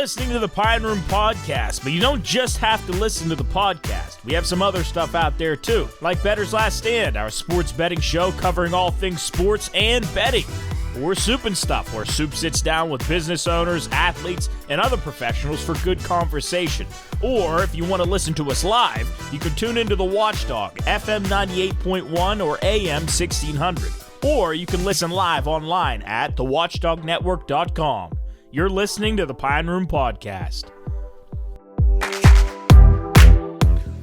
listening to the Pine Room Podcast, but you don't just have to listen to the podcast. We have some other stuff out there too, like Bettor's Last Stand, our sports betting show covering all things sports and betting. Or Soup and Stuff, where Soup sits down with business owners, athletes, and other professionals for good conversation. Or if you want to listen to us live, you can tune into The Watchdog, FM 98.1 or AM 1600. Or you can listen live online at thewatchdognetwork.com. You're listening to the Pine Room Podcast.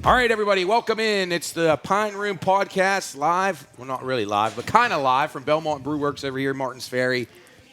All right, everybody, welcome in. It's the Pine Room Podcast live. Well, not really live, but kind of live from Belmont Brewerks over here in Martins Ferry.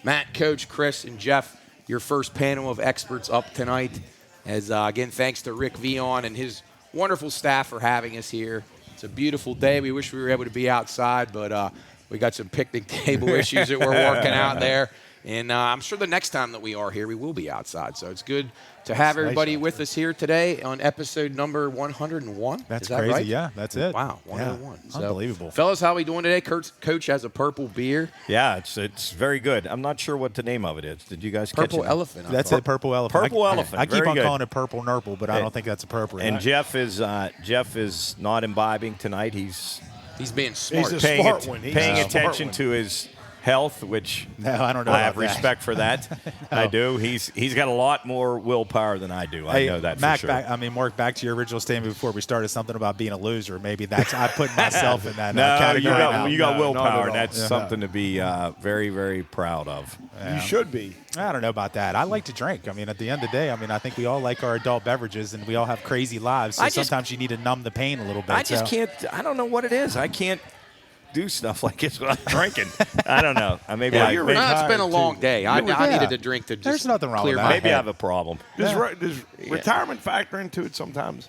Matt, Coach, Chris, and Jeff, your first panel of experts up tonight. As again, thanks to Rick Veon and his wonderful staff for having us here. It's a beautiful day. We wish we were able to be outside, but we got some picnic table issues that we're working out there. And I'm sure the next time that we are here, we will be outside. So it's good to have everybody with us here today on episode number 101. That's Is that crazy. right? Yeah, that's it. Wow, 101. Yeah. So, unbelievable. Fellas, how are we doing today? Coach has a purple beer. Yeah, it's very good. I'm not sure what the name of it is. Did you guys catch it? Purple elephant. That's it, purple elephant. Purple elephant. I keep Very on good. calling it purple nurple, but I don't think that's appropriate. And Jeff is not imbibing tonight. He's being smart. He's a smart one. He's paying a smart attention one. to his health, which No, I don't know I have about that. respect for that. I do. He's got a lot more willpower than I do. I know that Mac, for sure. Mark, back to your original statement before we started, something about being a loser. Maybe that's I put myself in that No, category you now. got No, not willpower, at and that's all. something to be very, very proud of. You should be. I don't know about that. I like to drink. I mean, at the end of the day, I think we all like our adult beverages, and we all have crazy lives. So sometimes you need to numb the pain a little bit. I just can't. I don't know what it is. I can't do stuff like this when I'm drinking. I don't know. Maybe It's been a long day. I needed a drink to just There's nothing wrong clear with my that. maybe I head. have a problem. Does retirement factor into it sometimes?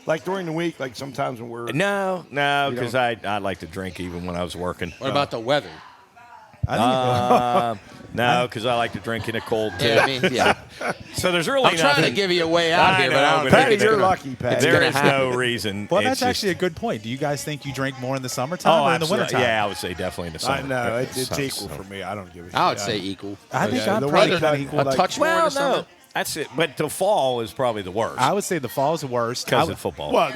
Like during the week, like sometimes when we're No, because I like to drink even when I was working. What about the weather? No, because I like to drink in a cold too. Yeah. So there's really I'm trying nothing. to give you a way out I here, but know, I don't but think Patty, it's you're gonna- lucky, Patty. There gonna is happen. no reason. Well, It's that's just- actually a good point. Do you guys think you drink more in the summertime or in the absolutely. wintertime? Yeah, I would say definitely in the summer. I know it's So- equal for me. I don't give a shit. I would say equal. I think Yeah, I'm the probably weather kind of doesn't equal. like- A touch more in Well, the summer. no, that's it. But the fall is probably the worst I would say the fall is the worst. because of football. Well,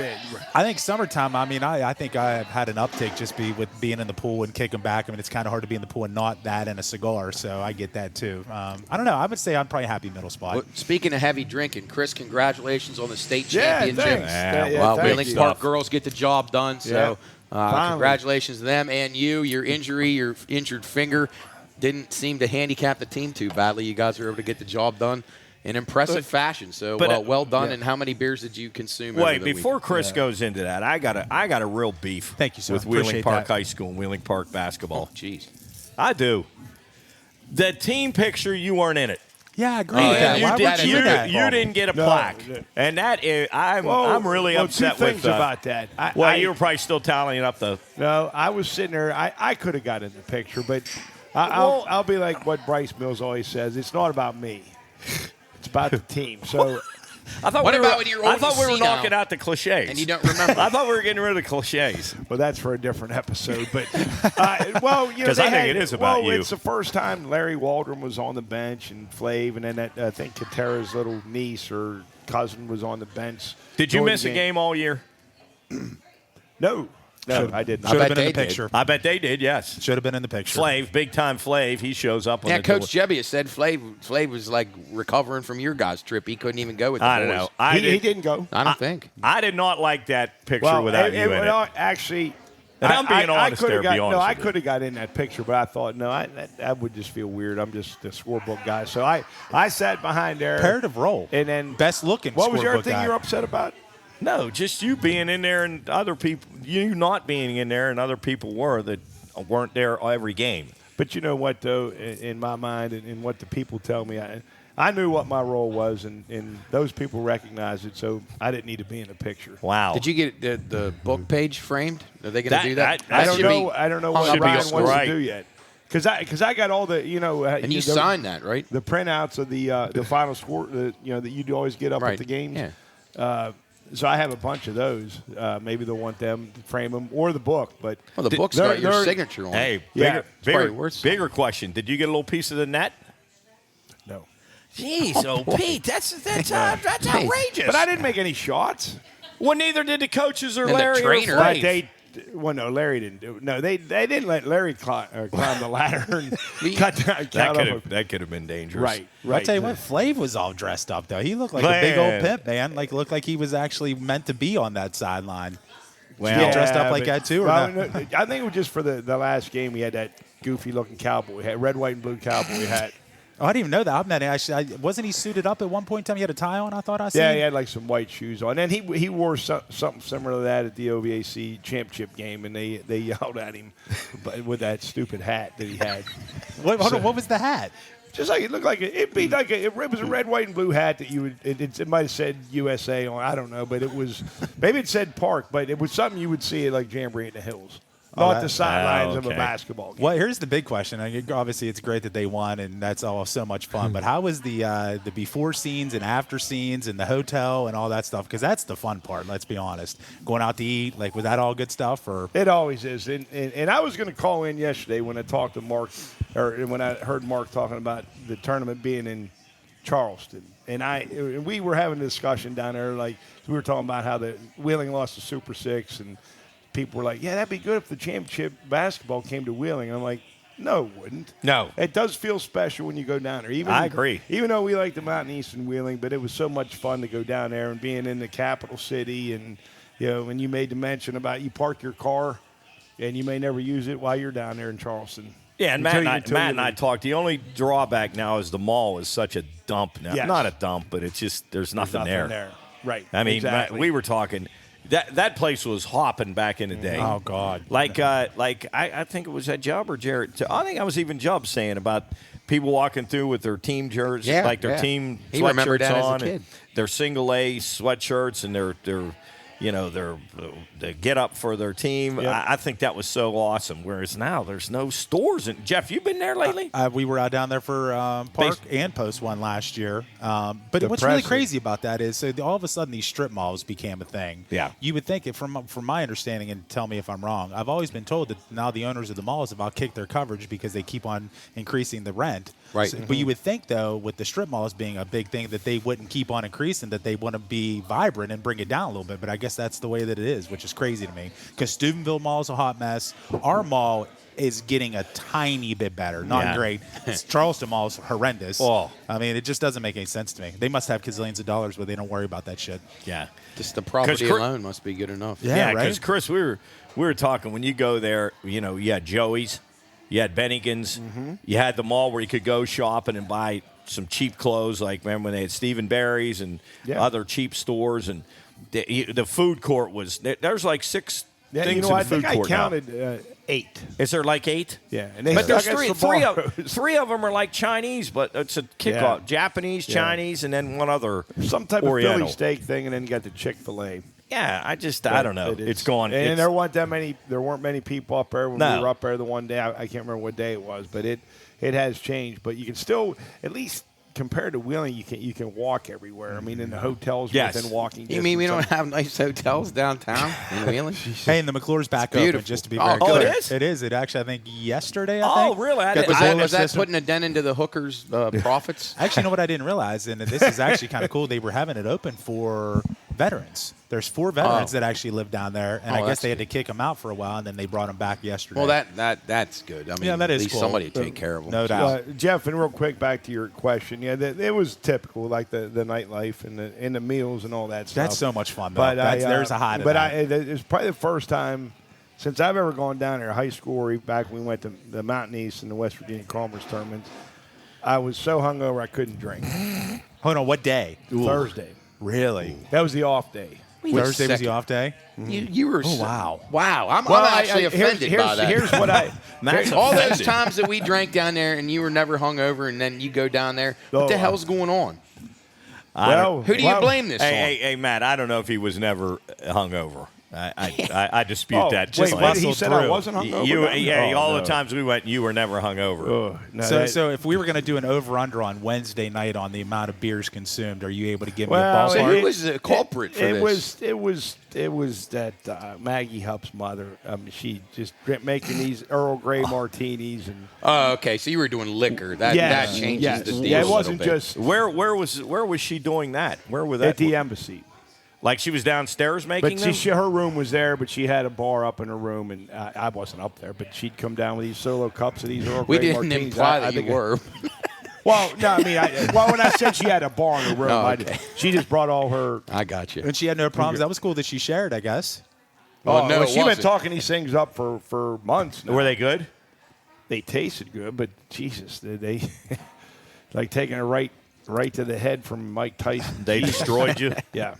I think summertime, I think I've had an uptick just with being in the pool and kicking back. It's kind of hard to be in the pool and not that and a cigar, so I get that too. I don't know. I would say I'm probably happy middle spot. Well, speaking of heavy drinking, Chris, congratulations on the state yeah, championship. thanks. Well, thank Wheeling you. Park girls get the job done, so Finally. congratulations to them and you. Your injury, your injured finger, didn't seem to handicap the team too badly. You guys were able to get the job done in impressive fashion. So well done. yeah. And how many beers did you consume? over Wait, the before week? Chris goes into that, I got a real beef. Thank you, sir. With Wheeling Appreciate Park that. High School and Wheeling Park basketball. Jeez. I do. The team picture, you weren't in it. Yeah, I agree with that. You, Why did, would you do that? you didn't get a No, plaque, no. and that is, I'm really well, upset two with things about that. you were probably still tallying up the. No, I was sitting there. I could have got in the picture, but Well- I'll be like what Bryce Mills always says. It's not about me. It's about the team. So I thought What we about were, when you're I old thought and we were senile knocking out the cliches, and you don't remember? I thought we were getting rid of the cliches. well, that's for a different episode. But well, you know, 'Cause I they think had- it is about well, you. It's the first time Larry Waldron was on the bench and Flav, and then I think Katera's little niece or cousin was on the bench. Did you during miss a game all year? No, I didn't. Should bet have been in they the did. picture. I bet they did. Yes. Should have been in the picture. Flav, big time Flav, he shows up on Yeah, the Coach Jebbia said Flav was like recovering from your guys' trip. He couldn't even go with the I don't boys. know. He didn't go. I don't think. I did not like that picture Well, without you in it. well, actually, And I'm being honest coulda there, got, be honest No, I with you. could have got in that picture, but I thought, no, that would just feel weird. I'm just the scorebook guy. So I sat behind there. Comparative role. And then Best looking What was your scorebook thing guy. you're upset about? No, just you being in there and other people, you not being in there and other people were that weren't there every game. But you know what, though, in my mind and what the people tell me, I knew what my role was, and those people recognized it, so I didn't need to be in the picture. Wow. Did you get the book page framed? Are they going to That- do that? that- I don't should know. be I don't know hung what up on Brian the wants wall. Right. to do yet, because I got all the And you the, signed that, right? the printouts of the final score that you'd always get up Right. at the games. Yeah. So I have a bunch of those. Maybe they'll want them to frame them or the book. But Well, the book's they're- got your they're- signature on it. Hey, Yeah, it's probably worth bigger question. Did you get a little piece of the net? No. Jeez, Pete, that's outrageous. But I didn't make any shots. Well, neither did the coaches or And the Larry trainer. or But Flav. no, Larry didn't do it. No, they didn't let Larry climb the ladder and cut down. That could have been dangerous. Right. I'll tell you what, Flav was all dressed up, though. He looked like a big old pimp, man. Like, looked like he was actually meant to be on that sideline. Well, Dressed up like that, too, or well, no? no, I think it was just for the last game. He had that goofy-looking cowboy hat, red, white, and blue cowboy hat. Oh, I didn't even know that. I'm not actually. Wasn't he suited up at one point in time? He had a tie on, I thought I said. Yeah, he had like some white shoes on. And he wore something similar to that at the OVAC championship game, and they yelled at him with that stupid hat that he had. Hold on, what was the hat? Just like it looked like it was a red, white, and blue hat that you would. It might have said USA on. I don't know, but it was maybe it said Park, but it was something you would see at like Jamboree in the Hills, not the sidelines of a basketball game. Well, here's the big question. I mean, obviously, it's great that they won, and that's all so much fun. But how was the before scenes and after scenes and the hotel and all that stuff? Because that's the fun part. Let's be honest. Going out to eat, like, was that all good stuff? Or It always is. And I was going to call in yesterday when I talked to Mark, or when I heard Mark talking about the tournament being in Charleston. And we were having a discussion down there, like we were talking about how the Wheeling lost to Super Six, and people were like, yeah, that'd be good if the championship basketball came to Wheeling. I'm like, no, it wouldn't. No. It does feel special when you go down there. I agree. Even though we like the Mountain East and Wheeling, but it was so much fun to go down there and being in the capital city. And, when you made the mention about you park your car and you may never use it while you're down there in Charleston. Yeah, and Matt and I talked. The only drawback now is the mall is such a dump now. Yes. Not a dump, but it's just there's nothing there. Right. I mean, exactly. we were talking. That place was hopping back in the day. oh god, I think it was at Jubb or Jarrett. I think I was even Jubb saying about people walking through with their team jerseys, their team He remembered sweatshirts that as a on, kid. and their single A sweatshirts, and their they get up for their team. Yep. I think that was so awesome. Whereas now there's no stores. And Jeff, you been there lately? we were out down there for Park and Post one last year. But what's really crazy about that is, so all of a sudden these strip malls became a thing. Yeah. You would think, from my understanding, and tell me if I'm wrong, I've always been told that now the owners of the malls have outkicked their coverage because they keep on increasing the rent. Right. But you would think, though, with the strip malls being a big thing, that they wouldn't keep on increasing, that they want to be vibrant and bring it down a little bit. But I guess that's the way that it is, which is crazy to me. Because Steubenville Mall is a hot mess. Our mall is getting a tiny bit better. Not great. Charleston Mall is horrendous. Oh. I mean, it just doesn't make any sense to me. They must have gazillions of dollars, but they don't worry about that shit. Yeah. Just the property alone must be good enough. Yeah, right? Because Chris, we were talking when you go there. You had Joey's, you had Bennigan's, you had the mall where you could go shopping and buy some cheap clothes. Like remember when they had Stephen Barry's and other cheap stores, and the food court was there's like six things in the food court. I counted 8. Is there like 8? Yeah, and But there's three of them are like Chinese, but it's a kickoff. Japanese, Chinese, and then one other some type Oriental. of Philly steak thing, and then you got the Chick-fil-A. Yeah, I don't know. It's gone. And there weren't many people up there when we were up there the one day. I can't remember what day it was, but it has changed. But you can still, at least compared to Wheeling, you can walk everywhere. I mean, in the hotels within walking distance. You mean we don't have nice hotels downtown in Wheeling? Hey, and the McClure's back open, just to be very Oh, clear. it is? It is. It actually, I think, yesterday, Oh, really? Was that putting a dent into the hookers' profits? Actually, you know what I didn't realize? And this is actually kind of cool. They were having it open for veterans. There's 4 veterans that actually live down there, and I guess they had to kick them out for a while, and then they brought them back yesterday. Well, that's good. I mean, that is at least cool. somebody to take care of them. No doubt. Jeff, and real quick back to your question. Yeah, it was typical, like the nightlife and the meals and all that stuff. That's so much fun, though. But there's a high to that. It's probably the first time since I've ever gone down there, high school or back when we went to the Mountain East and the West Virginia Commerce tournaments, I was so hungover I couldn't drink. Hold on, what day? Thursday. Really? That was the off day. Thursday was the off day? You were. Oh, wow. Wow. I'm actually offended by that. Here's what I. All those times that we drank down there and you were never hungover, and then you go down there. What the hell's going on? Well, Who do you blame this on? Hey, Matt, I don't know if he was never hungover. I dispute that. Wait, Just what? He muscle said I through. wasn't hungover? All the times we went, you were never hungover. So if we were going to do an over-under on Wednesday night on the amount of beers consumed, are you able to give me a Well, So ballpark? who was the culprit for this? It was that Maggie Hupp's mother. She just making these Earl Grey martinis and Oh, okay. So you were doing liquor. That changes the deal. Yeah, it a wasn't little bit. just Where was she doing that? Where was that? at the embassy. Like she was downstairs making But them? her room was there, but she had a bar up in her room, and I wasn't up there. But she'd come down with these solo cups of these Earl We Grey didn't martinis. imply I that you think were. Well, no, I mean, when I said she had a bar in her room, Oh, okay. she just brought all her. I got you. And she had no problems. That was cool that she shared, I guess. Well, no, it she'd been wasn't. talking these things up for months now. Were they good? They tasted good, but Jesus, they like taking it right to the head from Mike Tyson. They destroyed you? Yeah.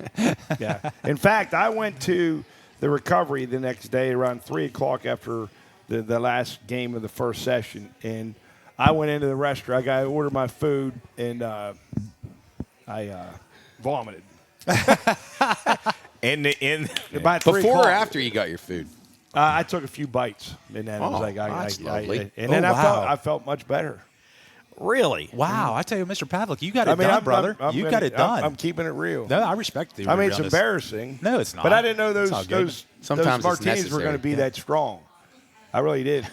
In fact, I went to the recovery the next day around 3 o'clock after the last game of the first session, and I went into the restaurant. I ordered my food, and I vomited. About 3 Before or o'clock. after you got your food? I took a few bites, and then it was like, that's lovely. and then wow. I felt much better. Really? Wow, I tell you, Mr. Pavlik, you got it done, brother. You got it done. I'm keeping it real. No, I respect you. I mean, it's embarrassing. No, it's not. But I didn't know It's all good. those Sometimes it's martinis were going to be necessary. that strong. I really did.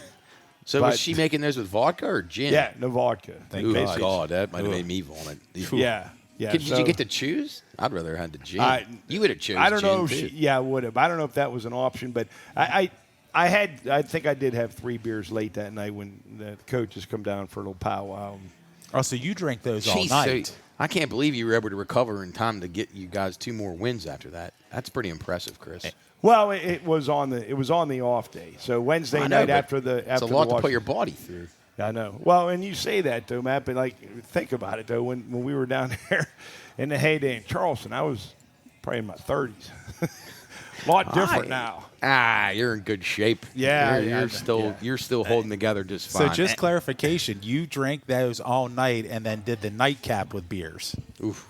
So But- was she making those with vodka or gin? Yeah, no vodka. Thank Ooh, God. God, that might have made me vomit. Yeah. Did you get to choose? I'd rather have had the gin. You would have chosen. I don't know if gin, she. too. Yeah, I would have. I don't know if that was an option, but I think I did have 3 beers late that night when the coaches come down for a little powwow. Oh, so you drank those all Jeez, night. so I can't believe you were able to recover in time to get you guys 2 more wins after that. That's pretty impressive, Chris. Well, it was on the off day. So Wednesday I know, night but after the it's after a lot the to put your body through. I know. Well, and you say that though, Matt, but like think about it though. When we were down there in the heyday in Charleston, I was probably in my 30s. A lot different now. You're in good shape. Yeah, you're still holding together just So fine. just clarification, you drank those all night and then did the nightcap with beers. Oof.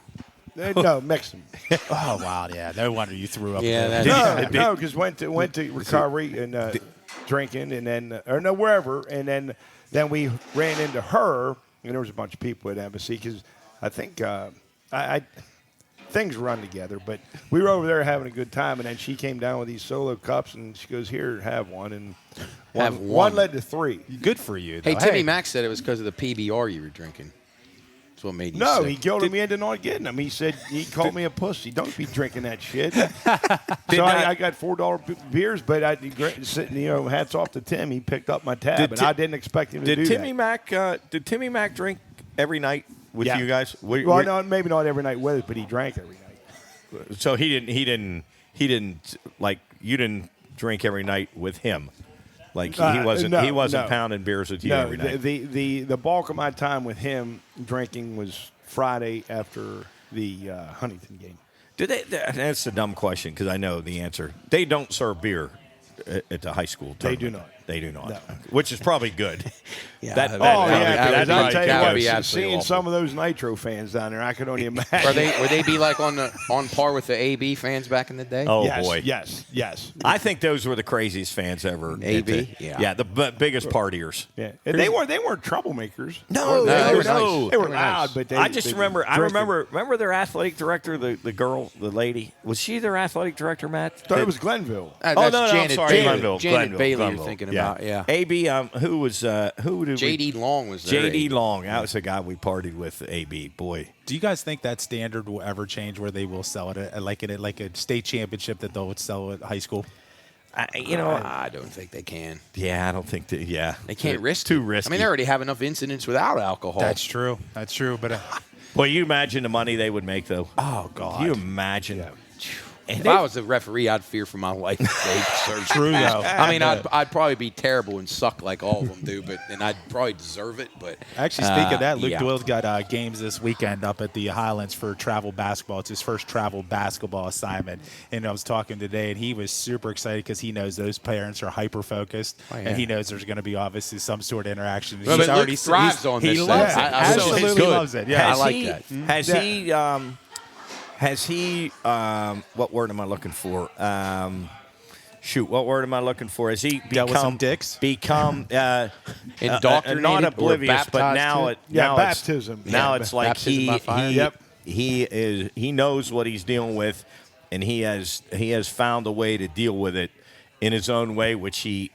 No, mix them. Oh, wow, yeah. No wonder you threw up. Yeah, a that- little bit. No, because went to recovery and drinking, and then wherever, and then we ran into her, and there was a bunch of people at embassy because I think things run together, but we were over there having a good time, and then she came down with these solo cups, and she goes, "Here, have one," and one led to 3. Good for you, though. Hey, Timmy Mack said it was because of the PBR you were drinking. That's what made you No, sick. he guilted me into not getting them. He said he called me a pussy. Don't be drinking that shit. So I got $4 beers, but hats off to Tim. He picked up my tab, and I didn't expect him to do that. Did Timmy Mack drink every night with you guys? Well, no, maybe not every night with us, but he drank every night. So he didn't like you didn't drink every night with him. Like he wasn't no. pounding beers with you every night. The bulk of my time with him drinking was Friday after the Huntington game. Do they? That's a dumb question because I know the answer. They don't serve beer at the high school tournament. They do not. They do not. No. Which is probably good. Yeah, That- that- that- that- I'll that- tell you that what, would be absolutely seeing awful. some of those Nitro fans down there, I could only imagine. Would they be like on par with the AB fans back in the day? Oh yes, boy. Yes. I think those were the craziest fans ever. AB? Yeah. Yeah, the biggest partiers. Yeah. And they weren't troublemakers. No, they were no. nice. They were They were loud, nice. but I just remember. I drinking. remember their athletic director, the girl, the lady. Was she their athletic director, Matt? Thought it was Glenville. That's Oh no, Janet, I'm sorry, Janet, Glenville. Janet Glenville, Bailey Glenville. you're thinking about, yeah. AB, who did J.D. Long was there. J.D. Long. That was the guy we partied with. AB, boy. Do you guys think that standard will ever change where they will sell it at like a state championship that they'll sell at high school? I don't think they can. Yeah, I don't think that. Yeah, They can't risk too it. risky. I mean, they already have enough incidents without alcohol. That's true. But Well, you imagine the money they would make, though. oh god, Can you imagine? If I was a referee, I'd fear for my life. If they searched True, me. though. I mean, I'd probably be terrible and suck like all of them do, and I'd probably deserve it. But Actually, speaking of that, Luke yeah. Doyle's got games this weekend up at the Highlands for travel basketball. It's his first travel basketball assignment. And I was talking today, and he was super excited because he knows those parents are hyper-focused, Oh, yeah. and he knows there's going to be obviously some sort of interaction. Well, He's but Luke already thrives on he this loves thing. it. I- so it's Absolutely good. loves it. Yeah, I like that. Has he? What word am I looking for? shoot, what word am I looking for? Has he Dealt with some dicks? become Indoctrinated not or oblivious, but baptized now baptism. Now it's like baptism by fire. he knows what he's dealing with, and he has found a way to deal with it in his own way, which he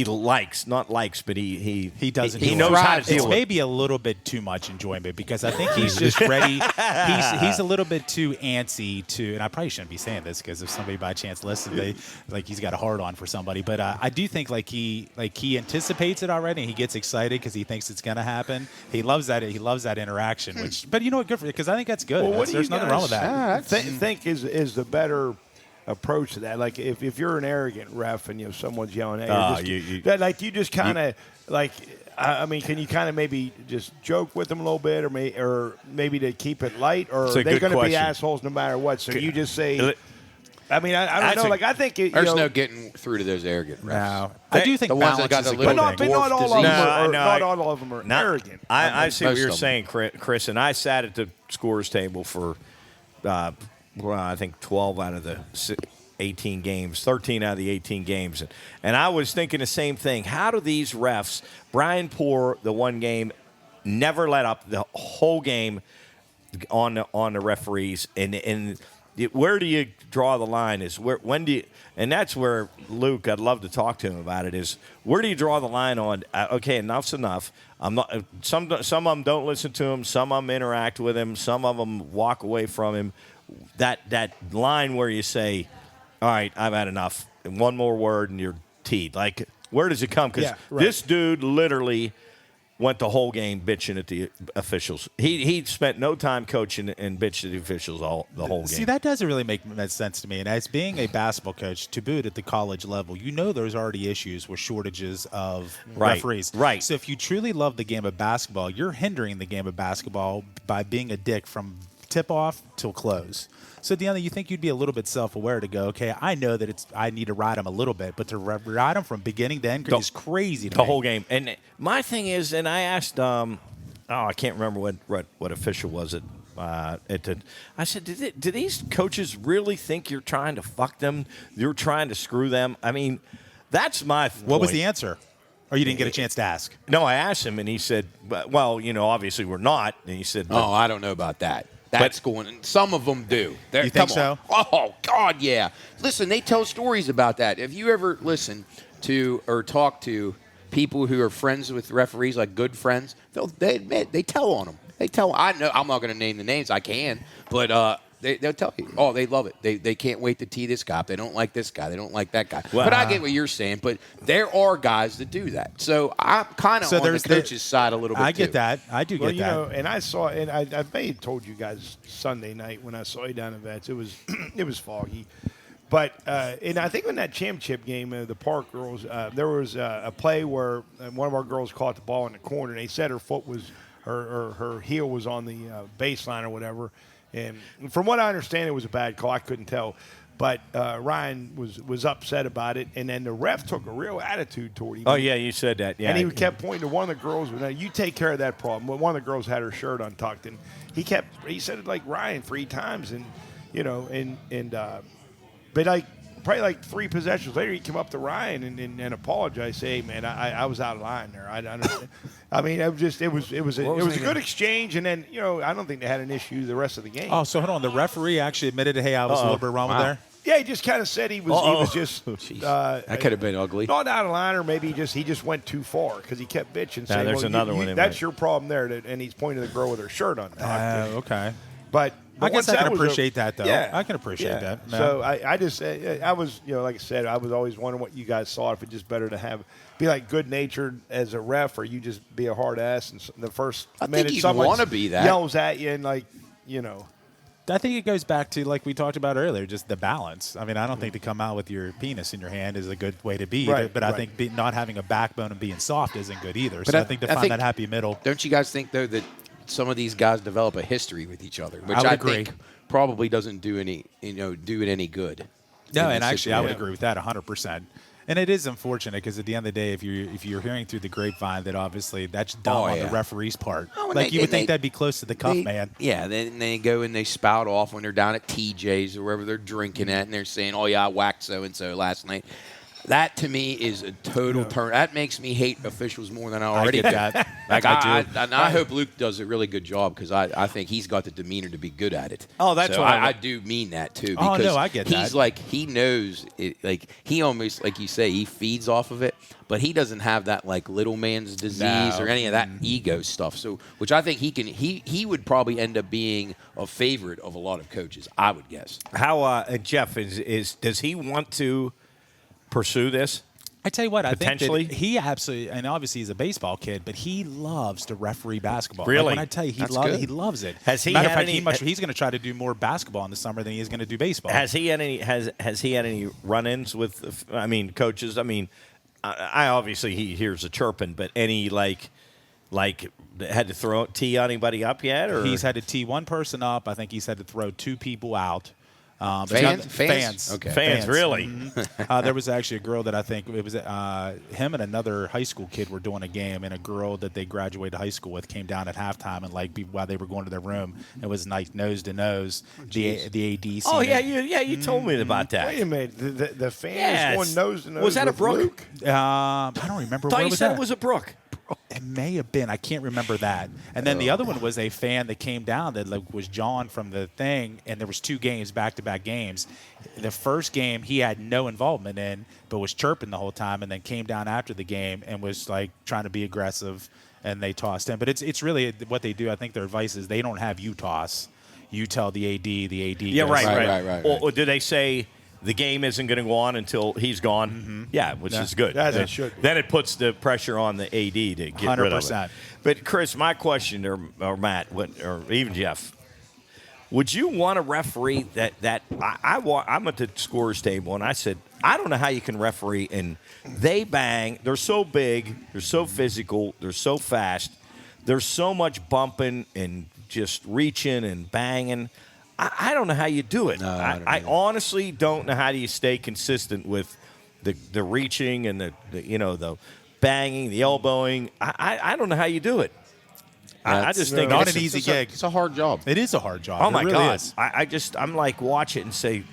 likes, not likes, but he doesn't. He knows how to deal It's with it. maybe a little bit too much enjoyment because I think he's just ready. He's a little bit too antsy to, and I probably shouldn't be saying this because if somebody by chance listens, like he's got a hard on for somebody. But I do think like he anticipates it already. And he gets excited because he thinks it's gonna happen. He loves that. He loves that interaction. But you know what? Good for you because I think that's good. Well, There's nothing wrong with that. Think is the better approach to that? Like if you're an arrogant ref and someone's yelling at you, you just kind of like. I mean, can you kind of maybe just joke with them a little bit, or maybe to keep it light, or are they going to be assholes no matter what? So you just say. I mean, I don't know. Like I think there's no getting through to those arrogant refs. No, I do think the ones that got balance is the a little good thing. but not all of them are. No, Not all of them are arrogant. I see what Most you're of them. saying, Chris, and I sat at the scores table for, I think 12 out of the 18 games, 13 out of the 18 games, and I was thinking the same thing. How do these refs, Brian Poor, the one game, never let up the whole game on the referees, and where do you draw the line? When do you? And that's where Luke, I'd love to talk to him about it. Is where do you draw the line on? Okay, enough's enough. I'm not. Some of them don't listen to him. Some of them interact with him. Some of them walk away from him. That line where you say, "All right, I've had enough," and one more word and you're teed. Like, where does it come? Because this dude literally went the whole game bitching at the officials. He spent no time coaching and bitched at the officials the whole game. See, that doesn't really make sense to me. And as being a basketball coach, to boot at the college level, there's already issues with shortages of referees. Right. So if you truly love the game of basketball, you're hindering the game of basketball by being a dick from tip-off till close. So, Deanna, you think you'd be a little bit self-aware to go, okay, I know that I need to ride him a little bit, but to ride him from beginning to end is crazy to me. The whole game. And my thing is, and I asked, I can't remember what official was it. I said, do these coaches really think you're trying to fuck them? You're trying to screw them? I mean, that's my point. What was the answer? Or you didn't get a chance to ask? No, I asked him, and he said, well, obviously we're not. And he said, "Oh, I don't know about that. That's going. Some of them do. You think so? Oh God, yeah. Listen, they tell stories about that. Have you ever listened to or talked to people who are friends with referees, like good friends? They admit they tell on them. They tell. I know. I'm not going to name the names. I can, but they'll tell you. Oh, they love it. They can't wait to tee this guy. They don't like this guy. They don't like that guy. Well, but I get what you're saying. But there are guys that do that. So I'm kind of on the coach's side a little bit. I get that. I do get that. And I saw, and I may have told you guys Sunday night when I saw you down in Vets, it was foggy. But and I think in that championship game, the Park girls, there was a play where one of our girls caught the ball in the corner, and they said her foot was, her heel was on the baseline or whatever. And from what I understand, it was a bad call. I couldn't tell. But Ryan was upset about it, and then the ref took a real attitude toward him. oh, yeah, you said that. Yeah. And he kept pointing to one of the girls. Now, you take care of that problem. One of the girls had her shirt untucked, and he said it like Ryan 3 times, and but like probably like 3 possessions later, he came up to Ryan and apologized. Say, hey, man, I was out of line there. I mean, it was a good exchange, and then I don't think they had an issue the rest of the game. Oh, so hold on. The referee actually admitted, hey, I was a little bit wrong with there. Yeah, he just kind of said he was just That could have been ugly. not out of line, or maybe he just went too far because he kept bitching. Saying, there's another one. That's your problem there, and he's pointing to the girl with her shirt untucked. Okay. But I guess once I that can was appreciate that, though. Yeah, I can appreciate that. Yeah. So I just I was like I said, I was always wondering what you guys thought. If it's just better to be like good natured as a ref, or you just be a hard ass and the first minute someone want to be that yells at you and like I think it goes back to, like we talked about earlier, just the balance. I mean, I don't think to come out with your penis in your hand is a good way to be. Right, but I think not having a backbone and being soft isn't good either. But So I think to find that happy middle. Don't you guys think, though, that some of these guys develop a history with each other, which I would I agree. think probably doesn't do it any good. No, in and this actually, I would situation. agree with that 100%. And it is unfortunate because at the end of the day, if you're hearing through the grapevine that obviously that's dumb on the referee's part. You would think that'd be close to the cuff, man. Yeah, then they go and they spout off when they're down at TJ's or wherever they're drinking at, and they're saying, "Oh yeah, I whacked so and so last night." That to me is a total turn. That makes me hate officials more than I already do. I hope Luke does a really good job because I think he's got the demeanor to be good at it. Oh, that's what I do mean that too. Because no, I get that. He's like he knows it. Like he almost like you say he feeds off of it, but he doesn't have that like little man's disease or any of that ego stuff. So which I think he would probably end up being a favorite of a lot of coaches. I would guess. How Jeff does he want to pursue this? I tell you what, I think Potentially? that he absolutely, and obviously he's a baseball kid, but he loves to referee basketball. Really? Like when I tell you, he loves it. Has he Matter had of fact, any? he's going to try to do more basketball in the summer than he is going to do baseball. Has he had any run-ins with? I mean, coaches. I mean, I obviously he hears the chirping, but any like had to throw tee anybody up yet? Or He's had to tee one person up. I think he's had to throw two people out. Fans? Okay. Fans, really? Mm-hmm. There was actually a girl that I think it was him and another high school kid were doing a game, and a girl that they graduated high school with came down at halftime, and while they were going to their room, it was like nose to nose. The AD. Oh yeah, you told me about that. Wait a minute, the fans going nose to nose. Was that a Brook? Luke? I don't remember. I thought where you was said that? it was a Brook. It may have been. I can't remember that. And then the other one was a fan that came down that was John from the thing, and there was 2 games, back-to-back games. The first game he had no involvement in, but was chirping the whole time, and then came down after the game and was like trying to be aggressive, and they tossed him. But it's really what they do. I think their advice is they don't have you toss. You tell the AD. The AD. Yeah, goes, right. Or do they say the game isn't going to go on until he's gone? Mm-hmm. Yeah, which is good. As it should be. Then it puts the pressure on the AD to get rid of 100%. it. But, Chris, my question, or Matt, or even Jeff, would you want a referee I'm at the scorer's table, and I said, I don't know how you can referee, and they bang. They're so big. They're so physical. They're so fast. There's so much bumping and just reaching and banging. I don't know how you do it. No, I honestly don't know how do you stay consistent with the reaching and the banging, the elbowing. I don't know how you do it. I just think not it's an easy gig. It's a hard job. It is a hard job. Oh my it really God! is. I'm like watch it and say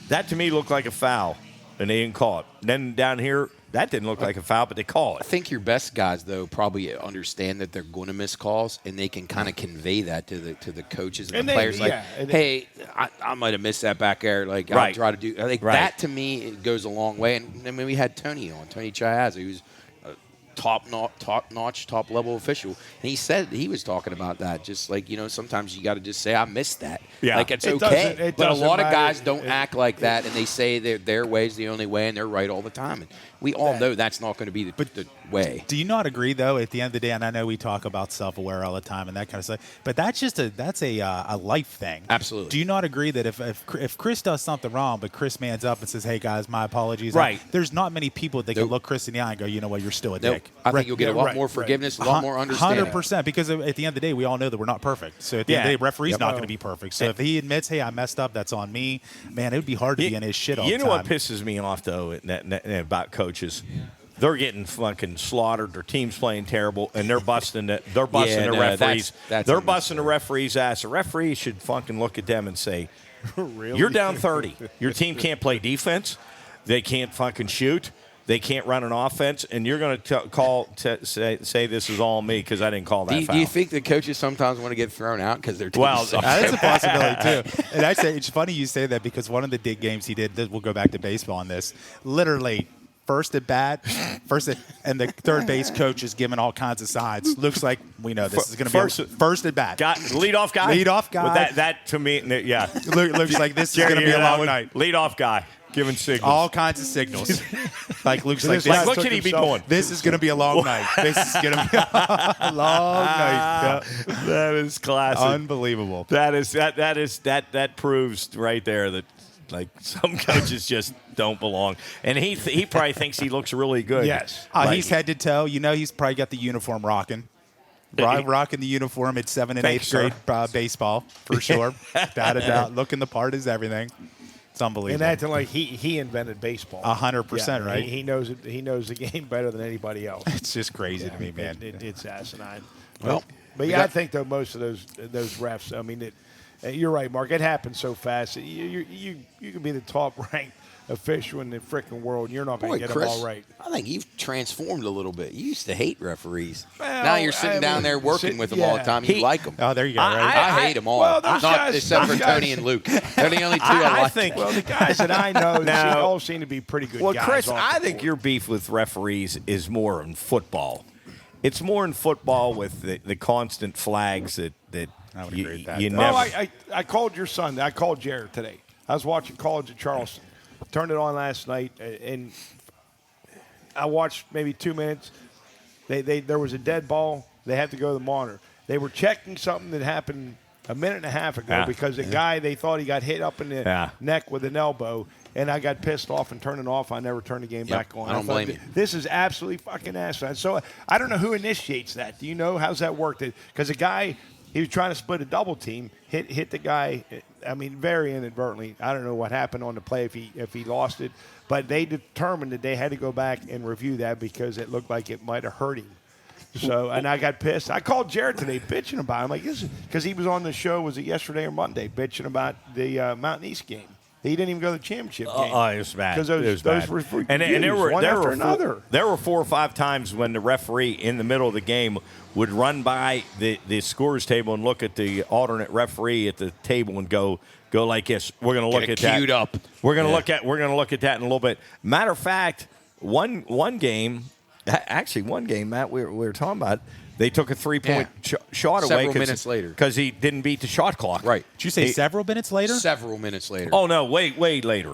that to me looked like a foul, and they didn't call it. Then down here, that didn't look like a foul, but they call I it. think your best guys, though, probably understand that they're going to miss calls, and they can kind of convey that to the coaches and the players. Hey, I might have missed that back there. Like, I'll try to do. I think that, to me, it goes a long way. And I mean, we had Tony Chiazza, who's a top-level official, and he was talking about that. Just like, sometimes you got to just say, I missed that. Yeah. Like, it's It okay. But a doesn't lot of matter. guys don't act like that, and they say their way's the only way, and they're right all the time. And we all know that's not going to be the way. Do you not agree, though, at the end of the day, and I know we talk about self-aware all the time and that kind of stuff, but that's just a life thing. Absolutely. Do you not agree that if Chris does something wrong, but Chris mans up and says, hey, guys, my apologies, Right. there's not many people that can look Chris in the eye and go, you know what, you're still a dick. I think you'll get a lot more forgiveness, a lot more understanding. 100%, because at the end of the day, we all know that we're not perfect. So at the end of the day, referee's not going to be perfect. So if he admits, hey, I messed up, that's on me, man, it would be hard to be in his shit all the time. You know what pisses me off, though, about coaches? They're getting fucking slaughtered. Their team's playing terrible, and they're busting the referees. They're busting the referee's ass. The referee should fucking look at them and say, Really? "You're down 30. Your team can't play defense. They can't fucking shoot. They can't run an offense, and you're going to say this is all me because I didn't call that foul." Do you think the coaches sometimes want to get thrown out because their team sucks? That's a possibility, too. And I say it's funny you say that because one of the dig games he did, we'll go back to baseball on this, literally first at bat, and the third base coach is giving all kinds of signs. Looks like we know this is going to be first at bat. Leadoff guy? Leadoff guy. Well, that to me, yeah. Looks like this is going to be a long night. Leadoff guy giving signals. All kinds of signals. Looks like what could he be doing? This is going to be a long night. This is going to be a long night. Yeah. That is classic. Unbelievable. That proves right there that like some coaches just don't belong, and he probably thinks he looks really good. Yes, he's head to toe. He's probably got the uniform rocking. Rocking the uniform at 7th and 8th grade baseball for sure. Without a doubt, looking the part is everything. It's unbelievable. And acting like he invented baseball. 100%, right? He knows it. He knows the game better than anybody else. It's just crazy to me, man. It's asinine. Well, but I think though most of those refs. I mean, you're right, Mark. It happens so fast. You can be the top ranked official in the freaking world, and you're not going to get them all right. I think you've transformed a little bit. You used to hate referees. Well, now you're sitting down there working with them all the time. You like them. Oh, there you go. Right? I hate them all. Well, those guys, except for Tony and Luke. They're the only two I like. think. Well, the guys that I know all seem to be pretty good guys. Well, Chris, off I the think court. your beef with referees is more in football. It's more in football with the constant flags that I would agree with that. you Well, never. I called your son. I called Jared today. I was watching college at Charleston. Turned it on last night, and I watched maybe 2 minutes. There was a dead ball. They had to go to the monitor. They were checking something that happened a minute and a half ago because the guy, they thought he got hit up in the neck with an elbow, and I got pissed off and turned it off. I never turned the game back on. I don't blame you. This is absolutely fucking asinine. So I don't know who initiates that. Do you know? How's that work? Because the guy, he was trying to split a double team, hit the guy. I mean, very inadvertently. I don't know what happened on the play if he lost it, but they determined that they had to go back and review that because it looked like it might have hurt him. So, and I got pissed. I called Jared today bitching about him. Like, because he was on the show, was it yesterday or Monday, bitching about the Mountain East game. He didn't even go to the championship game. It was bad. Because It was those bad. were and there were one after another. There were 4 or 5 times when the referee in the middle of the game would run by the scores table and look at the alternate referee at the table and go like this. We're going to look at that. Queued up. We're going to look at that in a little bit. Matter of fact, one game, Matt, we were talking about. They took a 3-point shot away. Several minutes later. Because he didn't beat the shot clock. Right. Did you say several minutes later? Several minutes later. Oh, no, way later.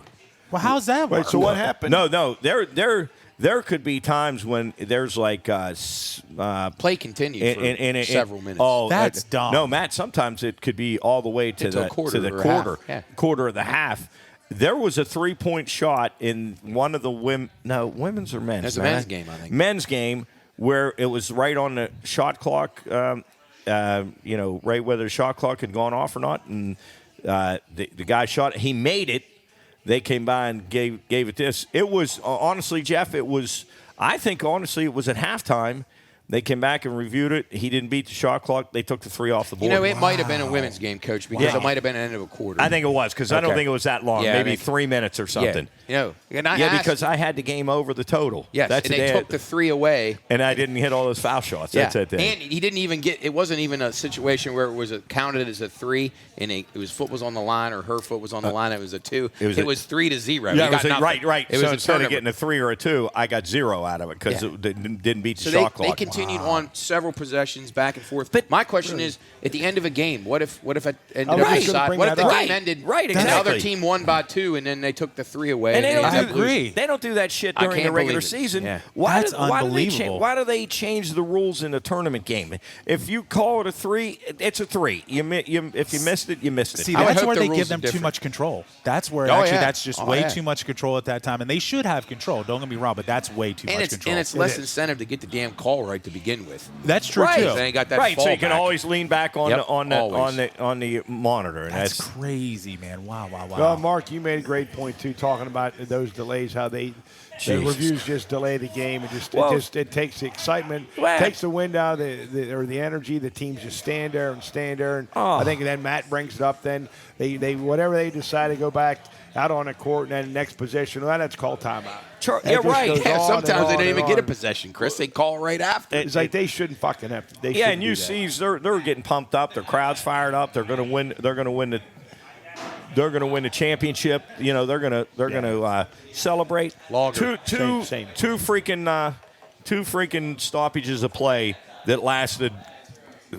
Well, how's that work? Wait, so what happened? No, there could be times when there's like Play continued for several minutes. Oh, That's dumb. No, Matt, sometimes it could be all the way to Into a the quarter or quarter, half. Yeah. quarter of the half. There was a 3-point shot in one of the women's or men's? That's a Matt? men's game, I think. Men's game where it was right on the shot clock, right whether the shot clock had gone off or not, and the guy shot it. He made it. They came by and gave it this. It was honestly, Jeff. I think honestly, it was at halftime. They came back and reviewed it. He didn't beat the shot clock. They took the 3 off the board. You know, it might have been a women's game, Coach, because it might have been the end of a quarter. I think it was because I don't think it was that long. Yeah, Maybe 3 minutes or something. Because I had the game over the total. Yes, That's and they took the 3 away. And I didn't hit all those foul shots. That's it. Then. And he didn't even get. It wasn't even a situation where it was counted as a 3, and his foot was on the line or her foot was on the line. It was a 2. It was 3-0. Yeah, right. It so was instead of getting a 3 or a 2, I got 0 out of it because it didn't beat the shot clock. They continued on several possessions back and forth. But my question is, at the end of a game, what if it ended up aside? What if the game ended? Right, and the exactly. other team won by 2, and then they took the 3 away? And agree. They don't do that shit during the can't regular believe it. season. Yeah. That's unbelievable. Why do they change the rules in a tournament game? If you call it a 3, it's a 3. If you missed it, you missed it. See, I would that's hope where the they rules give are them too different. much control. That's where that's just way too much control at that time. And they should have control. Don't get me wrong, but that's way too much control. And it's less incentive to get the damn call right to begin with. That's true Right. too. They ain't got that Right, so you fallback. can always lean back on Yep, on always. the monitor. And That's crazy, man. Wow. Well, Mark, you made a great point too, talking about those delays, how the reviews just delay the game. It takes the excitement, takes the wind out of the energy. The teams just stand there. And I think then Matt brings it up. Then they whatever they decide to go back out on the court and then next position. Well, that's called timeout. Sometimes they don't even get a possession, Chris. They call right after. It's like they shouldn't fucking have. And UC's they're getting pumped up. Their crowd's fired up. They're going to win. They're going to win the. They're going to win the championship. You know, they're going to celebrate. Lager. Same. Two freaking stoppages of play that lasted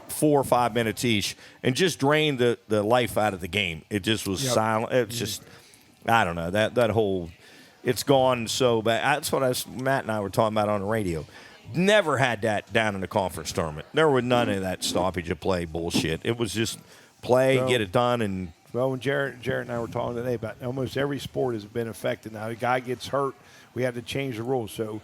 4 or 5 minutes each and just drained the life out of the game. It just was silent. It's just, I don't know, that whole, it's gone so bad. That's what Matt and I were talking about on the radio. Never had that down in the conference tournament. There were none of that stoppage of play bullshit. It was just play, get it done, and. Well, when Jarrett and I were talking today about almost every sport has been affected now. A guy gets hurt, we have to change the rules. So,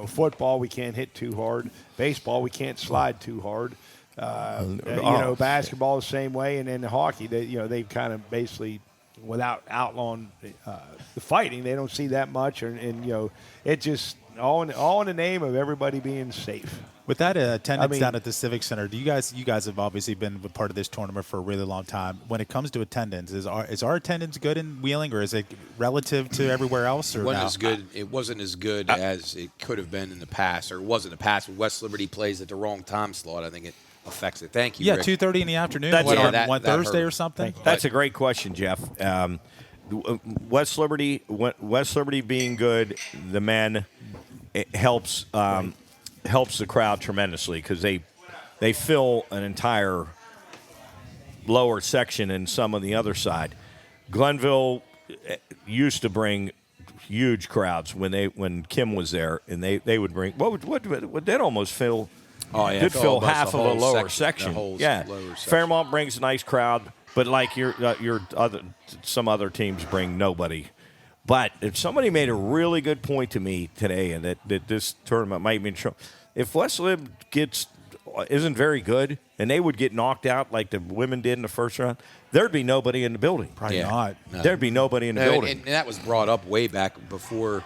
football, we can't hit too hard. Baseball, we can't slide too hard. Basketball the same way. And then hockey, they've kind of basically, without outlawing the fighting, they don't see that much, and it just all in the name of everybody being safe. With that attendance down at the Civic Center, you guys have obviously been a part of this tournament for a really long time. When it comes to attendance, is our attendance good in Wheeling, or is it relative to everywhere else? Or It wasn't as good as it could have been in the past, or it was in the past. When West Liberty plays at the wrong time slot, I think it affects it. Thank you. Yeah, Rick. 2:30 in the afternoon. That's- on that Thursday hurt. or something. That's a great question, Jeff. West Liberty being good, the men, it helps the crowd tremendously because they fill an entire lower section and some on the other side. Glenville used to bring huge crowds when Kim was there, and they would bring what they'd almost fill. Oh, yeah. Did fill Almost half the of a whole lower section. section. The whole Yeah, lower section. Fairmont brings a nice crowd, but like some other teams bring nobody. But if somebody made a really good point to me today, and that this tournament might be true, if West Lib isn't very good, and they would get knocked out like the women did in the first round, there'd be nobody in the building. Probably not. No. There'd be nobody in the No, building. and that was brought up way back before.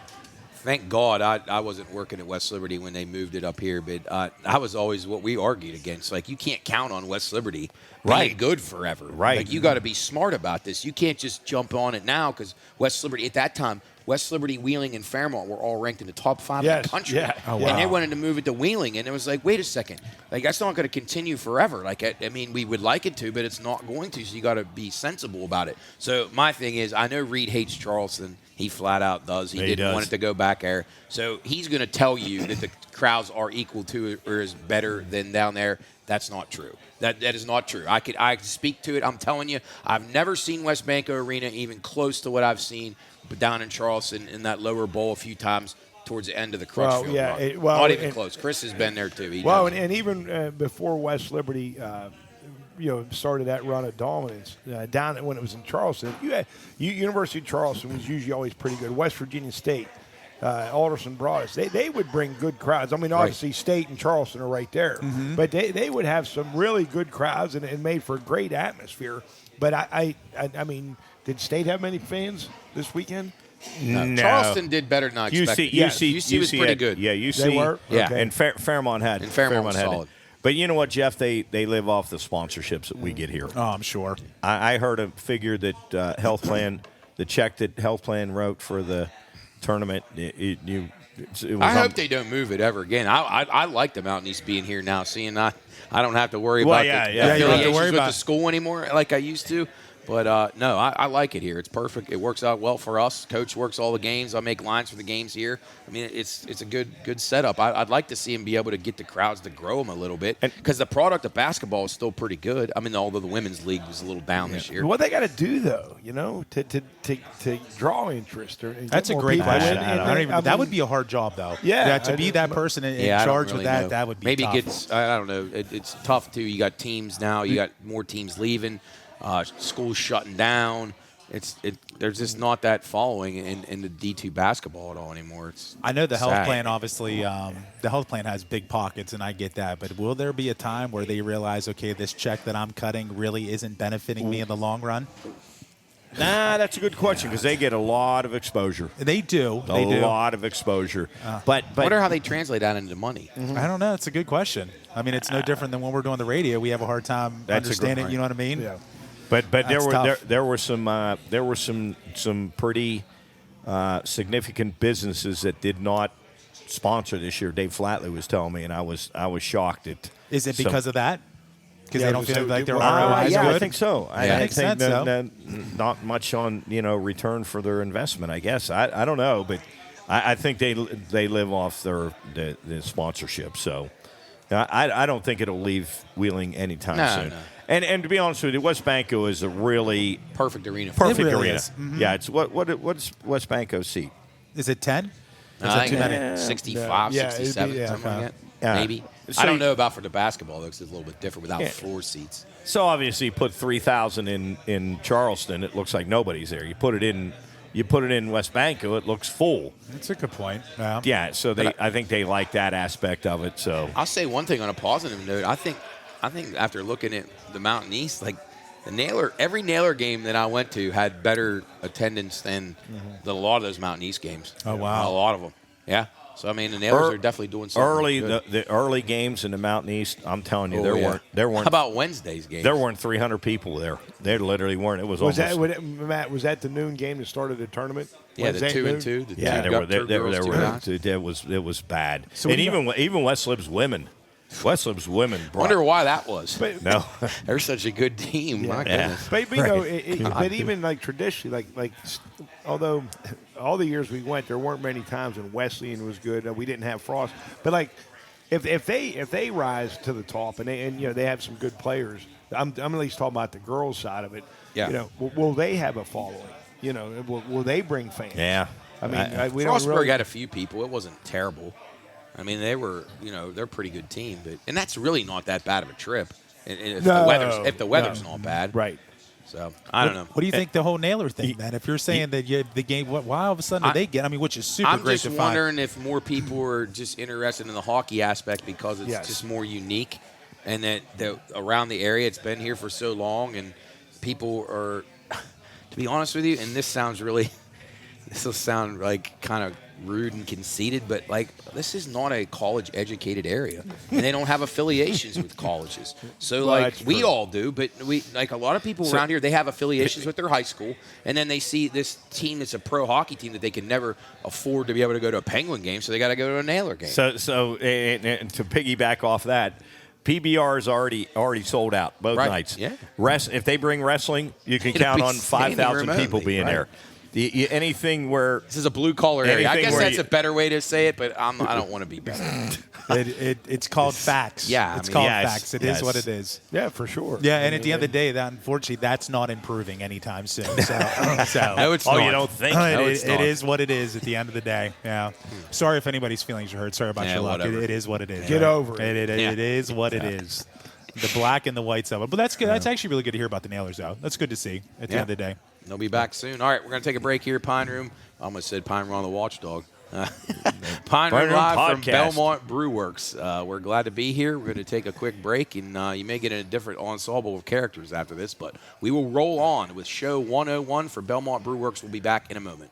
Thank God I wasn't working at West Liberty when they moved it up here, but I was always what we argued against. Like, you can't count on West Liberty being Right. good forever. Right. Like, you got to be smart about this. You can't just jump on it now because West Liberty, at that time, West Liberty, Wheeling, and Fairmont were all ranked in the top 5 in Yes, the country. yeah. Oh, And they wow. wanted to move it to Wheeling, and it was like, wait a second. Like, that's not going to continue forever. Like, I mean, we would like it to, but it's not going to, so you got to be sensible about it. So my thing is, I know Reed hates Charleston. He flat out does. He didn't want it to go back there. So he's going to tell you that the crowds are equal to or is better than down there. That's not true. That is not true. I can speak to it. I'm telling you, I've never seen West Banco Arena even close to what I've seen down in Charleston in that lower bowl a few times towards the end of the Crutchfield run. Not even close. Chris has been there too. And even before West Liberty, started that run of dominance down when it was in Charleston. University of Charleston was usually always pretty good. West Virginia State, Alderson Broadus, they would bring good crowds. I mean, obviously State and Charleston are right there, but they would have some really good crowds and made for a great atmosphere. But I mean, did State have many fans this weekend? No. Charleston did better than I expected. UC was pretty good. Yeah, UC. They were? Yeah. Okay. And Fairmont had. And Fairmont was had solid. it. But you know what, Jeff? They live off the sponsorships that we get here. Oh, I'm sure. I heard a figure that Health Plan, the check that Health Plan wrote for the tournament, it was I hope they don't move it ever again. I like the Mountain East being here now, seeing I don't have to worry about you don't have to affiliations worry with about the school anymore like I used to. But, no, I like it here. It's perfect. It works out well for us. Coach works all the games. I make lines for the games here. I mean, it's a good setup. I'd like to see him be able to get the crowds to grow them a little bit because the product of basketball is still pretty good. I mean, although the women's league was a little down this year. What they got to do though, to draw interest. That's a great question. That would be a hard job, though. Yeah, to be that person in I don't charge really with that, know. that would be maybe tough. it gets. I don't know. It's tough too. You got teams now. You got more teams leaving. Schools shutting down. There's just not that following in the D2 basketball at all anymore. I know the health sad. plan, obviously, the health plan has big pockets, and I get that. But will there be a time where they realize, okay, this check that I'm cutting really isn't benefiting me in the long run? Nah, that's a good question because they get a lot of exposure. They do. A lot of exposure. But I wonder how they translate that into money. I don't know. It's a good question. I mean, it's no different than when we're doing the radio. We have a hard time That's a good understanding. point. You know what I mean? Yeah. But That's tough. there were some pretty significant businesses that did not sponsor this year. Dave Flatley was telling me, and I was shocked at. Is it some- because of that? Because Yeah, they don't it was- feel like their well, ROI is yeah, good? I think so. I makes think sense, not much on return for their investment. I guess I don't know, but I think they live off the sponsorship. So I don't think it'll leave Wheeling anytime soon. No. And to be honest with you, West Banco is a really Perfect arena. perfect really arena. is. Mm-hmm. Yeah, it's what's West Banco's seat? Is it 10? I too think many? 65, Yeah, it'd be- 67, yeah, something like that. Yeah. Maybe. So I don't you- know about for the basketball, though, because it's a little bit different without Yeah. floor seats. So obviously, you put 3,000 in Charleston, it looks like nobody's there. You put it in West Banco, it looks full. That's a good point. Yeah, so I think they like that aspect of it. So I'll say one thing on a positive note. I think after looking at the Mountain East, like every Naylor game that I went to had better attendance than a lot of those Mountain East games. Oh, wow. A lot of them. Yeah. So I mean, the Nailers are definitely doing something good. The early games in the Mountain East. I'm telling you, there weren't. How about Wednesday's game? There weren't 300 people there. There literally weren't. It was almost. Matt, was that the noon game that started the tournament? Yeah, the 2-2. It was bad. So and even West Lib's women. West Lib's women. Wonder why that was. No, they're such a good team. My goodness. But you know, but even like traditionally, like although all the years we went, there weren't many times when Wesleyan was good. We didn't have Frost, but like if they rise to the top and you know they have some good players. I'm at least talking about the girls' side of it. Yeah. You know, will they have a following? You know, will they bring fans? Yeah. I mean, we Frostburg don't really had a few people. It wasn't terrible. I mean, they were, they're a pretty good team, and that's really not that bad of a trip. If the weather's not bad, right? So I don't know. What do you think the whole Naylor thing, man? If you're saying that the game, why all of a sudden did they get? I mean, which is super great to find. I'm just wondering if more people are just interested in the hockey aspect because it's just more unique, and that around the area it's been here for so long, and people are, to be honest with you, and this will sound like kind of rude and conceited, but like this is not a college-educated area, and they don't have affiliations with colleges. So like we all do, but a lot of people around here, they have affiliations with their high school, and then they see this team that's a pro hockey team that they can never afford to be able to go to a Penguin game, so they got to go to a Naylor game. So and to piggyback off that. PBR is already sold out both nights. Yeah. If they bring wrestling, you can count on 5,000 people being there. Anything where this is a blue collar area. I guess that's a better way to say it, but I don't want to be better. It's called facts. Yeah, it's called facts. It is what it is. Yeah, for sure. Yeah, and at the end of the day, unfortunately, that's not improving anytime soon. So no, it's not. You don't think? It is what it is at the end of the day. Yeah. Sorry if anybody's feelings are hurt. Sorry about your luck. It is what it is. Get over it. It is what it is. The black and the whites of it. But that's good. That's actually really good to hear about the Nailers, though. That's good to see at the end of the day. They'll be back soon. All right, we're going to take a break here, Pine Room. I almost said Pine Room on the Watchdog. Pine Room Live podcast. from Belmont Brewerks. We're glad to be here. We're going to take a quick break, and you may get a different ensemble of characters after this, but we will roll on with show 101 for Belmont Brewerks. We'll be back in a moment.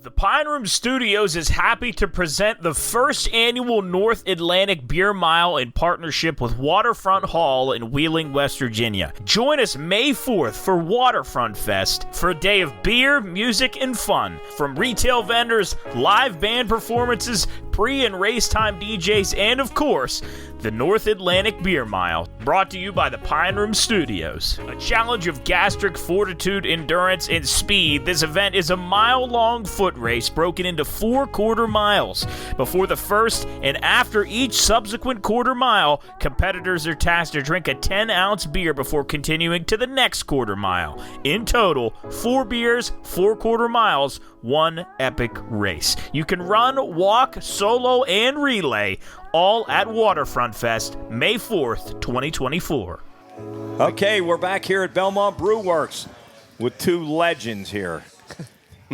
The Pine Room Studios is happy to present the first annual North Atlantic Beer Mile in partnership with Waterfront Hall in Wheeling, West Virginia. Join us May 4th for Waterfront Fest for a day of beer, music, and fun. From retail vendors, live band performances, pre- and race time DJs, and of course, the North Atlantic Beer Mile, brought to you by the Pine Room Studios. A challenge of gastric fortitude, endurance, and speed, this event is a mile-long foot race broken into 4 quarter miles. Before the first and after each subsequent quarter mile, competitors are tasked to drink a 10-ounce beer before continuing to the next quarter mile. In total, 4 beers, 4 quarter miles, 1 epic race. You can run, walk, solo, and relay, all at Waterfront Fest, May 4th, 2024. Okay, we're back here at Belmont Brewerks with 2 legends here.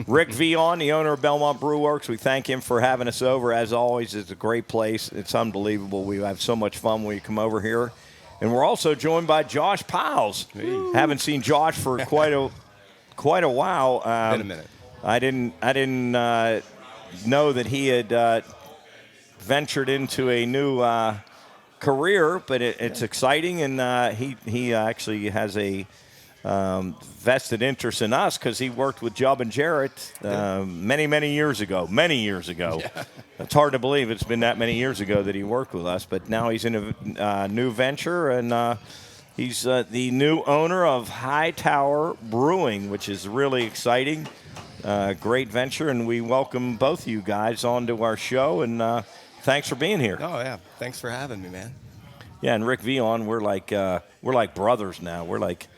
Rick Veon, the owner of Belmont Brewerks, we thank him for having us over. As always, it's a great place. It's unbelievable. We have so much fun when you come over here. And we're also joined by Josh Pyles. Hey. Haven't seen Josh for quite a while. Been a minute. I didn't know that he had ventured into a new career, but it's exciting, and he actually has a vested interest in us because he worked with Jubb and Jarrett many years ago. Yeah. It's hard to believe it's been that many years ago that he worked with us, but now he's in a new venture, and he's the new owner of Hightower Brewing, which is really exciting. Great venture, and we welcome both of you guys onto our show, and thanks for being here. Oh yeah, thanks for having me, man. Yeah, and Rick Veon, we're like brothers now. We're like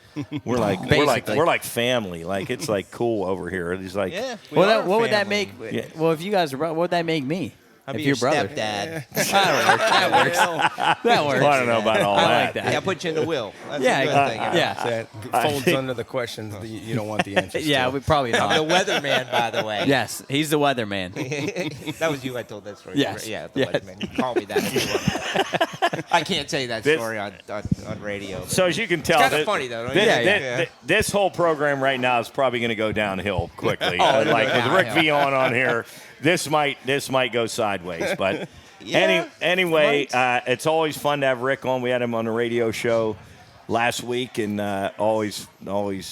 family. Like it's like cool over here. He's like, yeah. What would that make? Yeah. Well, if you guys are, what would that make me? I'll If be your your brother. stepdad. That works. That works. I don't know about all I that. like that. Yeah, put you in the will. That's Yeah, a good thing. yeah. So that folds under the questions that you don't want the answers Yeah, to. we probably I'm not. the weatherman, by the way. Yes, he's the weatherman. That was you. I told that story. Yes. Yeah, the Yes. weatherman. You call me that if you want. I can't tell you that This- story on radio. but- So as you can tell, kinda this- funny, though, don't This, you? this- Yeah. this whole program right now is probably going to go downhill quickly. it'll Like go with Rick downhill. Veon on here, this might go sideways. But Yeah, anyway, it's always fun to have Rick on. We had him on the radio show last week, and always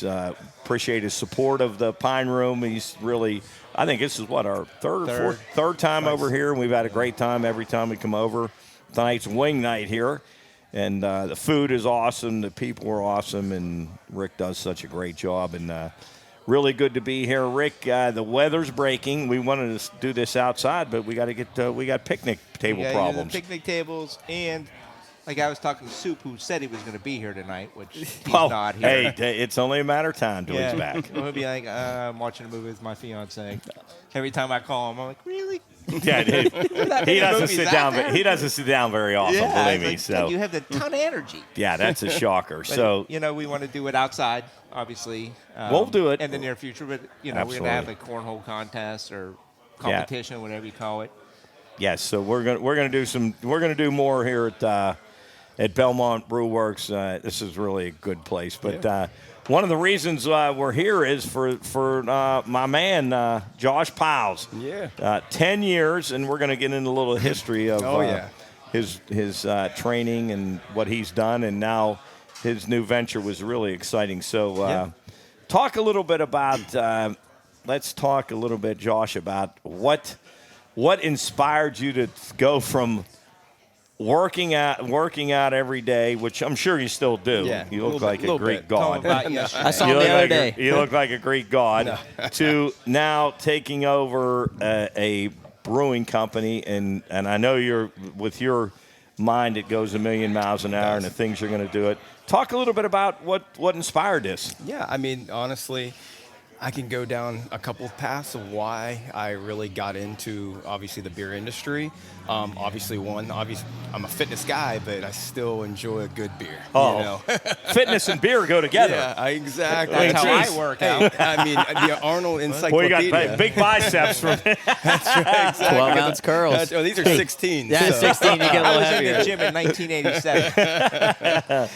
appreciate his support of the Pine Room. He's really, I think this is what our third time over here, and we've had a great time every time we come over. Tonight's wing night here. And the food is awesome. The people are awesome. And Rick does such a great job. And really good to be here. Rick, the weather's breaking. We wanted to do this outside, but we got to get we got picnic table Yeah, problems. the picnic tables, and like I was talking to Soup, who said he was going to be here tonight, which he's Well, not here. hey, it's only a matter of time till he's back. He'll be like, I'm watching a movie with my fiance. Every time I call him, I'm like, really? Yeah, he doesn't movies sit out down. there? He doesn't sit down very often. Yeah, believe me. like, So you have a ton of energy. yeah, that's a shocker. But, So we want to do it outside, obviously. We'll do it. in the near future. But we're going to have a cornhole contest or competition, whatever you call it. yes, so we're gonna do more here at Belmont Brewerks. This is really a good place. But one of the reasons we're here is for my man Josh Pyles. Yeah. 10 years, and we're gonna get into a little history of his training and what he's done, and now his new venture was really exciting. So talk a little bit about. Let's talk a little bit, Josh, about what inspired you to go from working out every day, which I'm sure you still do. Yeah, You look a like a little Greek bit. god. About yesterday. I saw him the other day. You look like a Greek god. To now taking over a brewing company, and I know you're with your mind, it goes a million miles an hour, and the things you're going to do it. Talk a little bit about what inspired this. Yeah, I mean, honestly, I can go down a couple of paths of why I really got into, obviously, the beer industry. Obviously, I'm a fitness guy, but I still enjoy a good beer. Oh. You know? Fitness and beer go together. Yeah, exactly. That's how Jeez. I work Hey, out. I mean, the Arnold Boy, you Encyclopedia. got big biceps from Exactly. 12-ounce curls. Oh, these are 16. Yeah, so. 16, you get a I little was in heavier. the gym in 1987.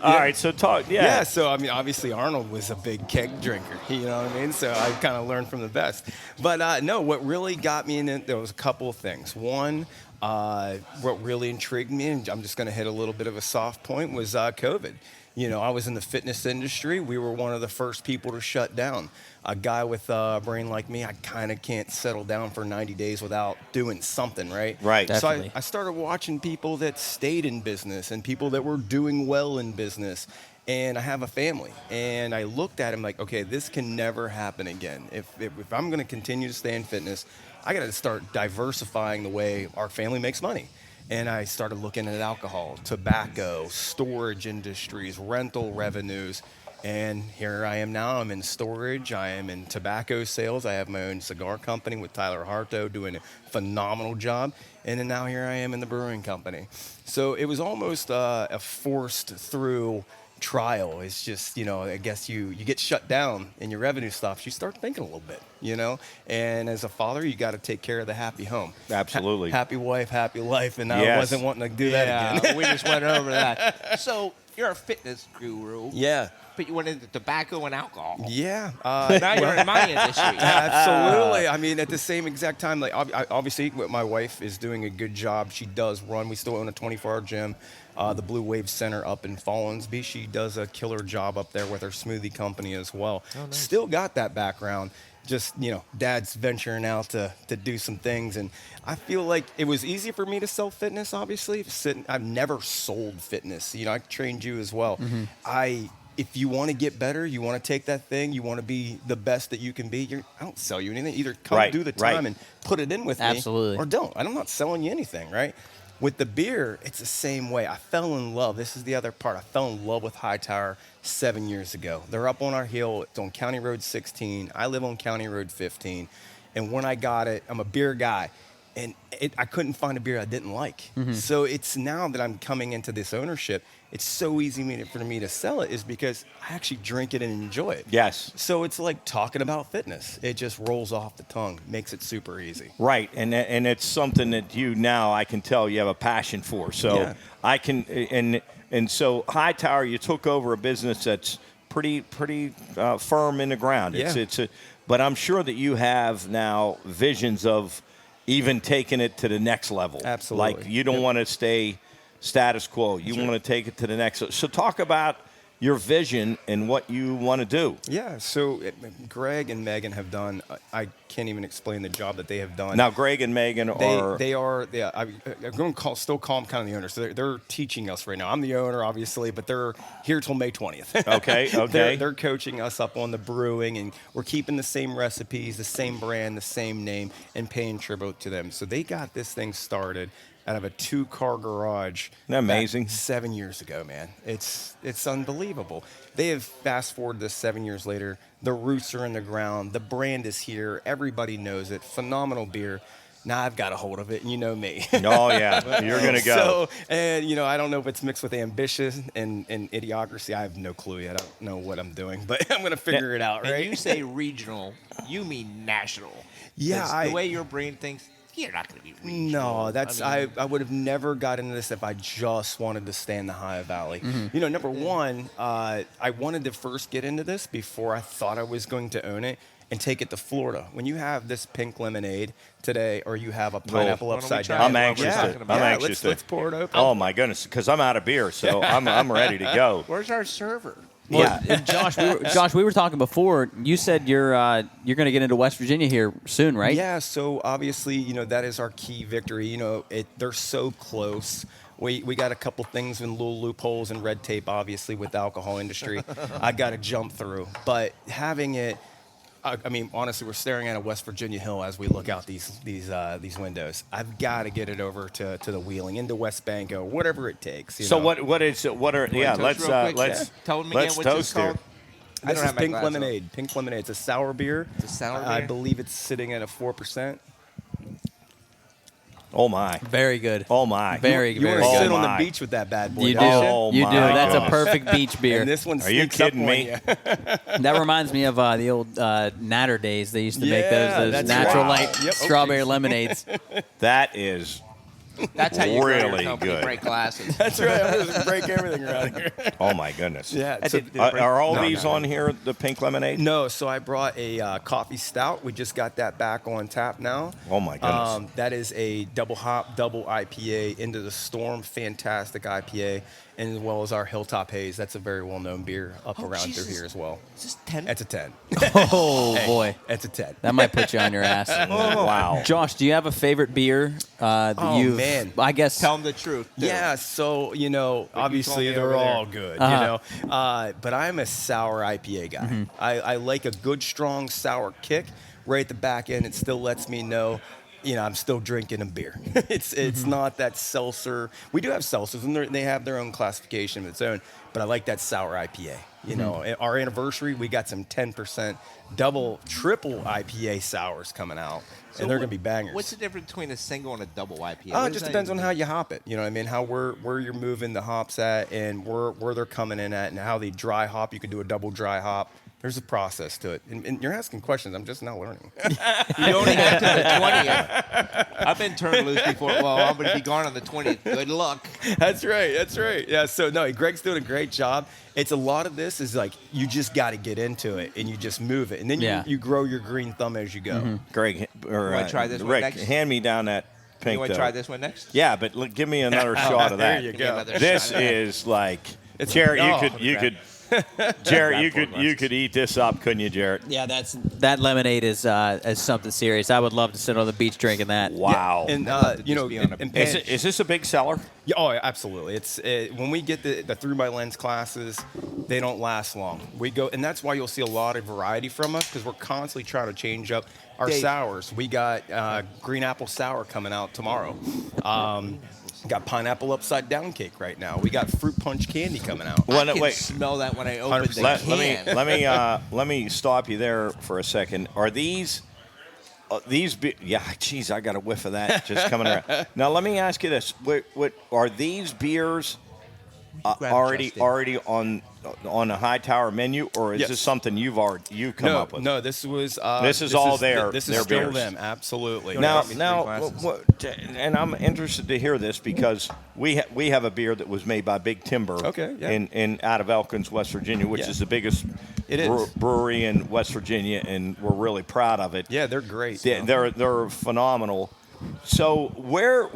All right, so talk. Yeah, so I mean, obviously Arnold was a big keg drinker, you know what I mean? So I kind of learned from the best. But no, what really got me in it, there was a couple of things. One, what really intrigued me, and I'm just going to hit a little bit of a soft point, was COVID. You know, I was in the fitness industry. We were one of the first people to shut down. A guy with a brain like me, I kind of can't settle down for 90 days without doing something, right? Right. So Definitely. I started watching people that stayed in business and people that were doing well in business. And I have a family. And I looked at him like, okay, this can never happen again. If I'm going to continue to stay in fitness, I got to start diversifying the way our family makes money. And I started looking at alcohol, tobacco, storage industries, rental revenues. And here I am now. I'm in storage. I am in tobacco sales. I have my own cigar company with Tyler Harto doing a phenomenal job. And then now here I am in the brewing company. So it was almost a forced through trial. It's just, I guess you get shut down and your revenue stops. You start thinking a little bit, And as a father, you got to take care of the happy home. Absolutely. Happy wife, happy life. And I Yes. wasn't wanting to do that again. We just went over that. So you're a fitness guru. Yeah. But you went into tobacco and alcohol. Yeah. Now you're in my industry. Absolutely. I mean, at the same exact time, like obviously, my wife is doing a good job. She does run. We still own a 24-hour gym, the Blue Wave Center up in Fallensby. She does a killer job up there with her smoothie company as well. Oh, nice. Still got that background. Just, Dad's venturing out to do some things. And I feel like it was easy for me to sell fitness, obviously. I've never sold fitness. I trained you as well. Mm-hmm. If you want to get better, you want to take that thing, you want to be the best that you can be, I don't sell you anything. Either come do the time and put it in with me. Absolutely. Or don't. I'm not selling you anything, right? With the beer, it's the same way. I fell in love. This is the other part. I fell in love with Hightower 7 years ago. They're up on our hill. It's on County Road 16. I live on County Road 15. And when I got it, I'm a beer guy. and I couldn't find a beer I didn't like. So it's now that I'm coming into this ownership, it's so easy for me to sell it is because I actually drink it and enjoy it. Yes. So it's like talking about fitness. It just rolls off the tongue, makes it super easy. Right, and it's something that I can tell you have a passion for. So Yeah. I can, and so Hightower, you took over a business that's pretty firm in the ground. Yeah. But I'm sure that you have now visions of even taking it to the next level. Absolutely. Like you don't want to stay status quo. You want to take it to the next. So talk about your vision and what you want to do. Yeah, so Greg and Megan have done, I can't even explain the job that they have done. Now, Greg and Megan are... I'm going to still call them kind of the owners. So they're teaching us right now. I'm the owner, obviously, but they're here till May 20th. Okay. They're coaching us up on the brewing, and we're keeping the same recipes, the same brand, the same name, and paying tribute to them. So they got this thing started out of a 2-car garage. Isn't that amazing? 7 years ago, man. It's unbelievable. They have fast forwarded this 7 years later. The roots are in the ground. The brand is here. Everybody knows it. Phenomenal beer. Now I've got a hold of it, and you know me. Oh, yeah. You're going to go. So, and, I don't know if it's mixed with ambition and idiocracy. I have no clue yet. I don't know what I'm doing, but I'm going to figure it out, right? And you say regional, you mean national. Yeah, 'Cause the way your brain thinks, you're not going to be regional. No, I would have never got into this if I just wanted to stay in the Ohio Valley. Number one, I wanted to first get into this before I thought I was going to own it and take it to Florida. When you have this pink lemonade today, or you have a pineapple upside down, I'm anxious. Let's pour it open. Oh my goodness, because I'm out of beer, so I'm ready to go. Where's our server? Well, Josh, we were talking before. You said you're going to get into West Virginia here soon, right? Yeah. So obviously, that is our key victory. They're so close. We got a couple things in little loopholes and red tape, obviously, with the alcohol industry. I got to jump through, but having it. I mean, honestly, we're staring at a West Virginia hill as we look out these windows. I've got to get it over to the Wheeling, into West Banco, whatever it takes. So what are let's tell them again what toast it's called. I don't have Pink Lemonade. Pink Lemonade. It's a sour beer. It's a sour beer. I believe it's sitting at a 4%. Oh my! Very good. Oh my! Very You very want to good. sit on the beach with that bad boy. You do. don't you? Oh, You do. my That's a goodness. perfect beach beer. And this one Are you sneaks up kidding on me? you. That reminds me of the old Natter days. They used to make Yeah, those that's natural right. light Yep, strawberry okay. lemonades. That is That's how you grow really your company, good. break glasses. That's right. I'm going to break everything around here. Oh my goodness! Yeah. So, Are all these on here? The pink lemonade? no, so I brought a coffee stout. We just got that back on tap now. Oh my goodness! That is a double hop, double IPA, Into the Storm, fantastic IPA, and as well as our Hilltop Haze. That's a very well-known beer up around Jesus. through here as well. Is this 10? That's a 10. Oh boy, That's a 10. that might put you on your ass. Wow! Josh, do you have a favorite beer that Oh, you've? man. I guess. Tell them the truth. too. Yeah, so obviously me they're over there. all good, but I'm a sour IPA guy. I like a good strong sour kick right at the back end. It still lets me know, I'm still drinking a beer. It's not that seltzer. We do have seltzers, and they have their own classification of its own. But I like that sour IPA. Our anniversary, we got some 10% double, triple IPA sours coming out, and they're gonna be bangers. What's the difference between a single and a double IPA? It just depends on how you hop it. You know what I mean? How where you're moving the hops at, and where they're coming in at, and how they dry hop. You could do a double dry hop. There's a process to it. And you're asking questions. I'm just not learning. You only get to the 20th. I've been turned loose before. Well, I'm going to be gone on the 20th. Good luck. That's right. Yeah, so no, Greg's doing a great job. It's a lot of this is like you just got to get into it and you just move it. And then you grow your green thumb as you go. Greg, or wanna try this one Rick, next? hand me down that pink. You want to try this one next? Yeah, but look, give me another shot of that. There you Give me go. another This shot of that. is like, Jarrett. You could, Jarrett. You could eat this up, couldn't you, Jarrett? Yeah, that lemonade is something serious. I would love to sit on the beach drinking that. Wow. And be on a Is this a big seller? Yeah, oh, absolutely. It's when we get the Through My Lens classes, they don't last long. We go, and that's why you'll see a lot of variety from us because we're constantly trying to change up our Dave. sours. We got green apple sour coming out tomorrow. Got pineapple upside down cake right now. We got fruit punch candy coming out. I can smell that when I open the 100%. can. Let me stop you there for a second. Are these geez, I got a whiff of that just coming around. Now, let me ask you this: what are these beers already on a Hightower menu, or is this something you've come up with? No, this was. This is all their This their is still beers. them, absolutely. Now, and I'm interested to hear this because we have a beer that was made by Big Timber, in out of Elkins, West Virginia, which is the biggest brewery in West Virginia, and we're really proud of it. Yeah, they're great. They're phenomenal. So where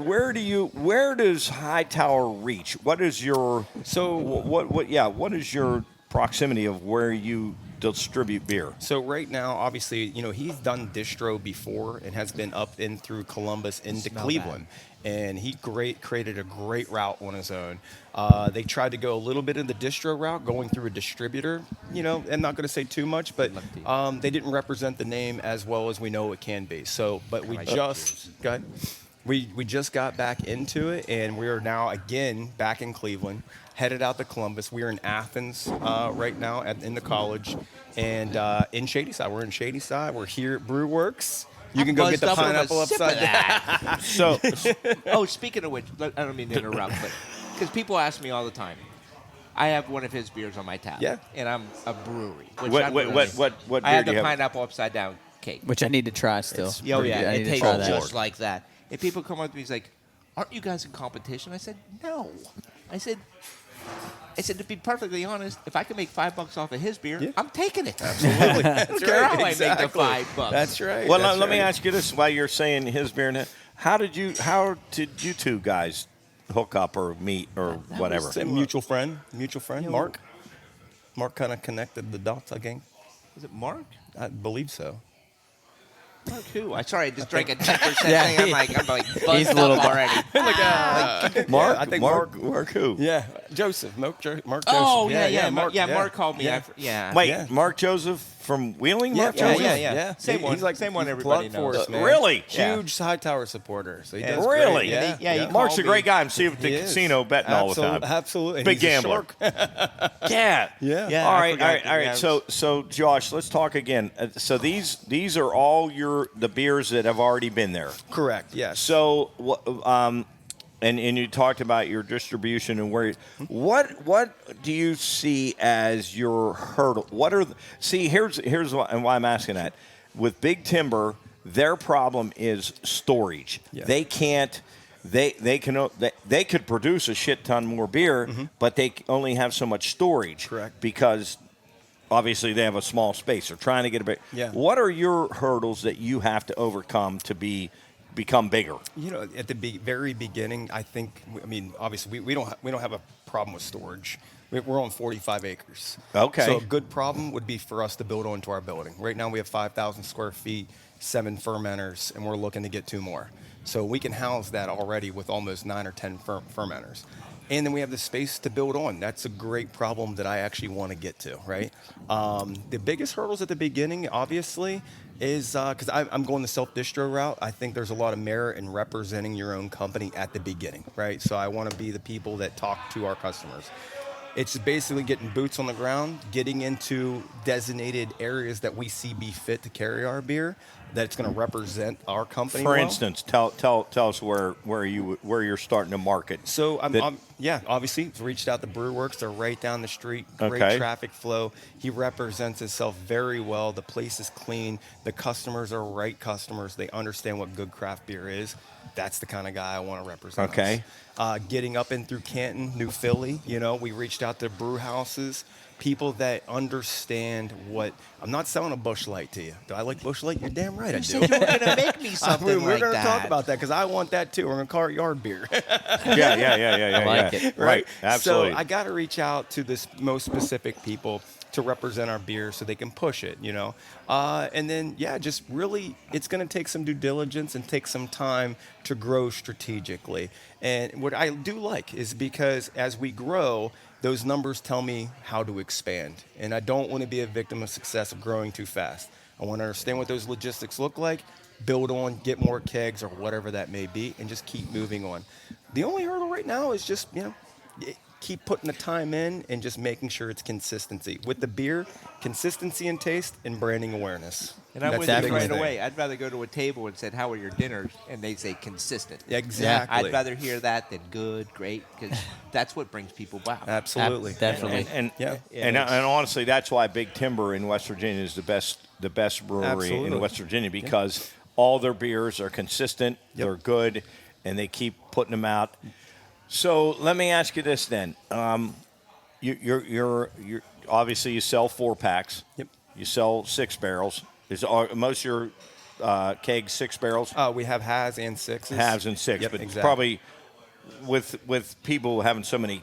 does Hightower reach? What is your what is your proximity of where you distribute beer? So right now, obviously, he's done distro before and has been up in through Columbus into Cleveland. And he created a great route on his own. They tried to go a little bit in the distro route, going through a distributor. I'm not going to say too much, but they didn't represent the name as well as we know it can be. So, but we just got back into it, and we are now again back in Cleveland, headed out to Columbus. We are in Athens right now in the college, and in Shadyside. We're in Shadyside. We're here at Brewerks. You can go get the pineapple upside down. So, speaking of which, I don't mean to interrupt, but because people ask me all the time, I have one of his beers on my tab. Yeah. And I'm a brewery. Which What beer I have do the you have? pineapple upside down cake. Which I need to try still. It tastes try that. just like that. And people come up to me, he's like, "Aren't you guys in competition?" I said, "No." I said, to be perfectly honest, if I can make $5 off of his beer, I'm taking it. Absolutely. That's Care right. how I Exactly. make the $5. That's right. Well, That's let me right. ask you this: while you're saying his beer, how did you two guys hook up or meet or whatever? It's a mutual friend, Mark. Mark kind of connected the dots, I think. Is it Mark? I believe so. Mark who? I just drank a 10% thing. I'm like buzzed a little up already. Mark, I think Mark who? Yeah, Joseph. Mark Joseph. Oh, Mark. Mark called me. Yeah. Wait, Mark Joseph from Wheeling? Mark Joseph? Yeah. Same one. He's like Same one he's everybody blood for knows. us, man. Really? Huge Hightower supporter. So he does Really? great. Yeah, he Mark's a called great me. guy. I'm seeing at the He is. casino betting all the time. Absolutely. Big He's a gambler. shark. Yeah. Yeah. All I right. forgot. Yeah, So Josh, let's talk again. So these are all the beers that have already been there. Correct. Yes. So and you talked about your distribution and what do you see as your hurdle? Here's why I'm asking that. With Big Timber, their problem is storage. Yeah. They can't. They could produce a shit ton more beer, but they only have so much storage. Correct. Because obviously they have a small space. They're trying to get a big. Yeah. What are your hurdles that you have to overcome to become bigger? At the very beginning, obviously we don't have a problem with storage. We're on 45 acres. Okay. So a good problem would be for us to build onto our building. Right now we have 5,000 square feet, 7 fermenters, and we're looking to get 2 more. So we can house that already with almost 9 or 10 fermenters. And then we have the space to build on. That's a great problem that I actually want to get to, right? The biggest hurdles at the beginning, obviously, is because I'm going the self-distro route. I think there's a lot of merit in representing your own company at the beginning, right? So I want to be the people that talk to our customers. It's basically getting boots on the ground, getting into designated areas that we see be fit to carry our beer, that it's going to represent our company. For well. instance, tell us where you're starting to market. So obviously he's reached out to Brewerks. They're right down the street. Great Okay. traffic flow. He represents himself very well. The place is clean. The customers are right customers. They understand what good craft beer is. That's the kind of guy I want to represent. Okay. Getting up in through Canton, New Philly, we reached out to brew houses, people that understand what. I'm not selling a Busch Light to you. Do I like Busch Light? You're damn right I do. You were going to make me something We're like going to that. talk about that because I want that too. We're going to call it yard beer. Yeah. I like it. Right. Absolutely. So I got to reach out to this most specific people to represent our beer so they can push it, And then, just really, it's going to take some due diligence and take some time to grow strategically. And what I do like is because as we grow, those numbers tell me how to expand. And I don't want to be a victim of success of growing too fast. I want to understand what those logistics look like, build on, get more kegs or whatever that may be, and just keep moving on. The only hurdle right now is just, keep putting the time in and just making sure it's consistency. With the beer, consistency in taste and branding awareness. And I That's would the right biggest thing. away. I'd rather go to a table and said, "How are your dinners?" and they say consistent. Exactly. I'd rather hear that than good, great, because that's what brings people back. Absolutely. Definitely. And honestly, that's why Big Timber in West Virginia is the best brewery Absolutely. in West Virginia, because all their beers are consistent, they're good, and they keep putting them out. So let me ask you this then: you're obviously you sell 4-packs. Yep. You sell 6 barrels. Are most of your kegs 6 barrels? We have halves and sixes. Halves and 6, Yep, but exactly. probably with people having so many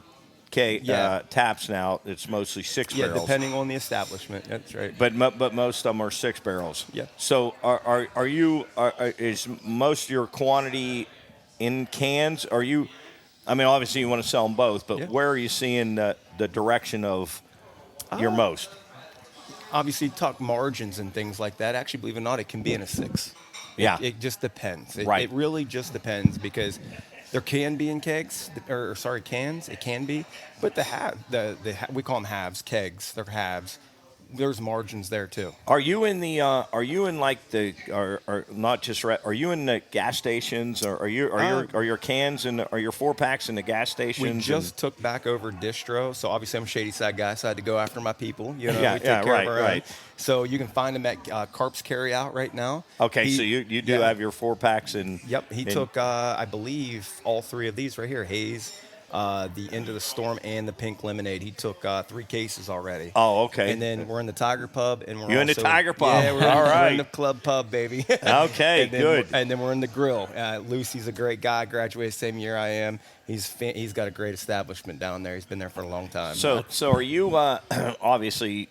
taps now, it's mostly 6 Yeah, barrels. depending on the establishment. That's right. But most of them are 6 barrels. Yep. So is most of your quantity in cans? Are you? I mean, obviously you want to sell them both, but where are you seeing the direction of your most? Obviously, talk margins and things like that. Actually, believe it or not, it can be in a 6. Yeah. It just depends. Right. It really just depends, because there can be in kegs, cans. It can be, but we call them halves, kegs. They're halves. There's margins there too. Are you in the? Are you in like the? Are not just? Are you in the gas stations? Or are your cans and are your 4-packs in the gas stations? We just took back over distro, so obviously I'm a shady side guy, so I had to go after my people. You know, Yeah, we take yeah, care of our own. right. So you can find them at Carp's Carry Out right now. Okay, so you do have your 4-packs and. Yep, he took I believe all 3 of these right here: Haze, the End of the Storm, and the Pink Lemonade. He took 3 cases already. Oh, okay. And then we're in the Tiger Pub, and we're You in the also- Tiger Pub? Yeah, we're All we're right. in the Club Pub, baby. Okay, And then good. And then we're in the Grill. Lucy's a great guy. Graduated same year I am. He's got a great establishment down there. He's been there for a long time. So are you? Obviously,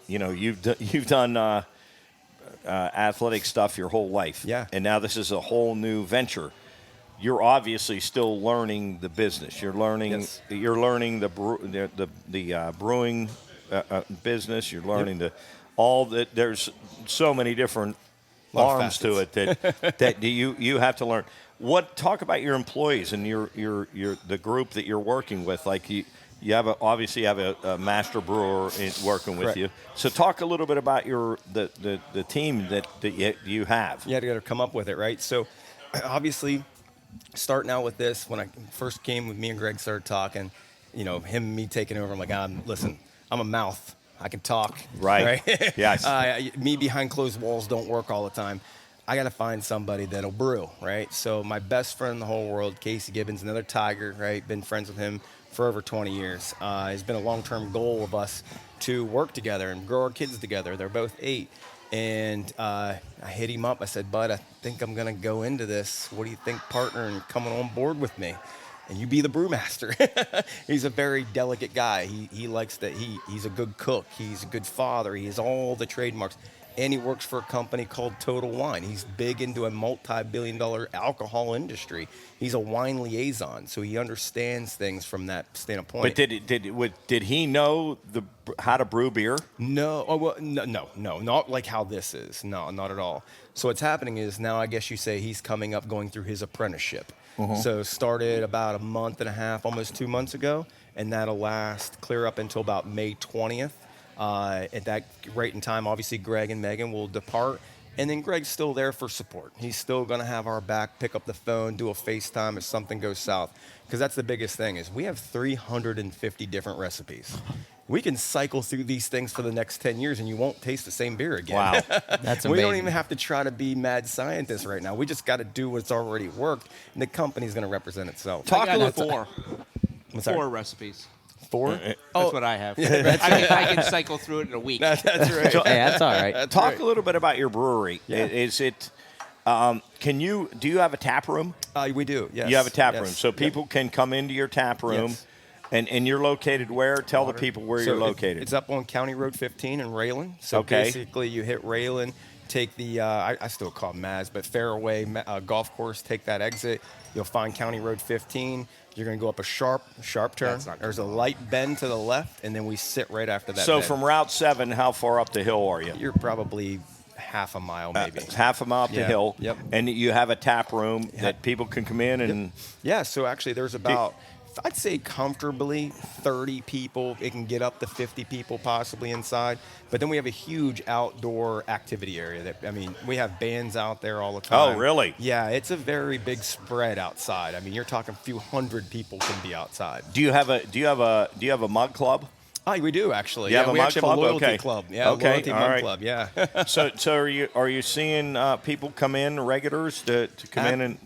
you've done athletic stuff your whole life. Yeah. And now this is a whole new venture. You're obviously still learning the business. You're learning. Yes. You're learning the brewing business. You're learning There's so many different Lot of arms to it that you have to learn. Talk about your employees and your the group that you're working with. Like you obviously have a master brewer working with Correct. you. So talk a little bit about the team that you have. You had to come up with it, right? So obviously, starting out with this, when I first came with me and Greg started talking, him and me taking over, I'm like, listen, I'm a mouth. I can talk. Right. Yes. Me behind closed walls don't work all the time. I got to find somebody that'll brew, right? So my best friend in the whole world, Casey Gibbons, another Tiger, right? Been friends with him for over 20 years. It's been a long-term goal of us to work together and grow our kids together. They're both 8. And I hit him up. I said, Bud, I think I'm going to go into this. What do you think, partner, and coming on board with me? And you be the brewmaster. He's a very delicate guy. He likes that. He's a good cook. He's a good father. He has all the trademarks. And he works for a company called Total Wine. He's big into a multi-billion-dollar alcohol industry. He's a wine liaison, so he understands things from that standpoint. But did he know how to brew beer? No, no, not like how this is. No, not at all. So what's happening is now, I guess you say he's coming up, going through his apprenticeship. So started about a month and a half, almost 2 months ago, and that'll last clear up until about May 20th. At that rate and time, obviously, Greg and Megan will depart. And then Greg's still there for support. He's still going to have our back, pick up the phone, do a FaceTime if something goes south. Because that's the biggest thing is we have 350 different recipes. We can cycle through these things for the next 10 years and you won't taste the same beer again. Wow. That's We don't amazing. even have to try to be mad scientists right now. We just got to do what's already worked, and the company's going to represent itself. I got 4. What's that? 4 recipes. 4? That's what I have. I can cycle through it in a week. That's right. Hey, that's all right. Talk a little bit about your brewery. Yeah. Is it? Do you have a tap room? We do, yes. You have a tap Yes. room, so people can come into your tap room. Yes. And you're located where? Tell the people where you're located. It's up on County Road 15 in Raylan. So Okay. basically you hit Raylan, take the, I still call it Maz, but Fairway Golf Course, take that exit. You'll find County Road 15. You're going to go up a sharp turn. There's a light bend to the left, and then we sit right after that So bend. from Route 7, how far up the hill are you? You're probably half a mile maybe. Half a mile up the Yeah. hill. Yep. And you have a tap room that people can come in and. Yeah, so actually there's about, I'd say comfortably 30 people. It can get up to 50 people possibly inside. But then we have a huge outdoor activity area. We have bands out there all the time. Oh, really? Yeah, it's a very big spread outside. I mean, you're talking a few hundred people can be outside. Do you have a mug club? Oh, we do actually. You have a we mug actually club? have a loyalty Okay. club. Yeah, Okay, loyalty all mug right. club. Yeah. So are you seeing people come in, regulars to come in and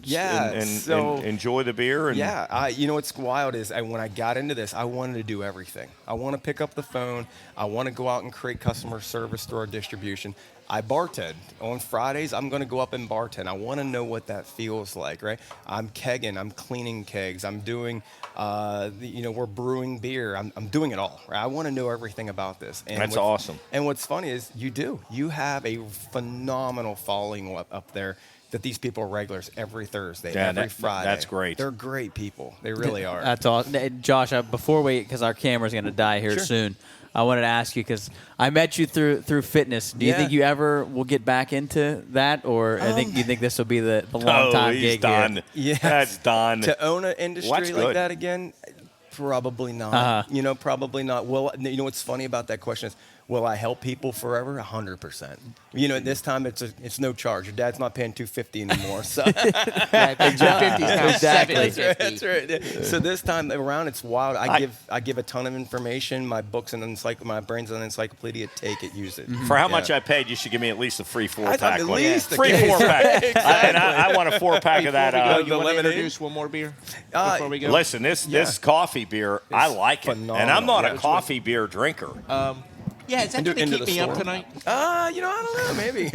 enjoy the beer? And Yeah, you know what's wild is when I got into this, I wanted to do everything. I want to pick up the phone. I want to go out and create customer service through our distribution. I bartend. On Fridays, I'm going to go up and bartend. I want to know what that feels like, right? I'm kegging. I'm cleaning kegs. I'm doing, we're brewing beer. I'm doing it all, right? I want to know everything about this. And That's awesome. And what's funny is you have a phenomenal following up there that these people are regulars every Thursday, every Friday. That's great. They're great people. They really are. That's all. Josh, before because our camera's going to die here soon, I wanted to ask you, because I met you through fitness. Do you think you ever will get back into that, or do you think this will be the long time gig done. here? Yeah, That's done. To own an industry like good. that again, probably not. Probably not. Well, what's funny about that question is, will I help people forever? 100%. This time it's no charge. Your dad's not paying $250 anymore. So Exactly. That's right. So this time around, it's wild. I give a ton of information. My books and my brain's an encyclopedia. Take it, use it. For how much I paid, you should give me at least a free 4-pack. At least the free case. 4-pack. Exactly. And I want a 4-pack of that. You want to lemonade? introduce one more beer before we go? Listen, this coffee beer, I like it, and I'm not a coffee beer drinker. Yeah, is that going to Into keep the me up Storm? tonight? I don't know. Maybe.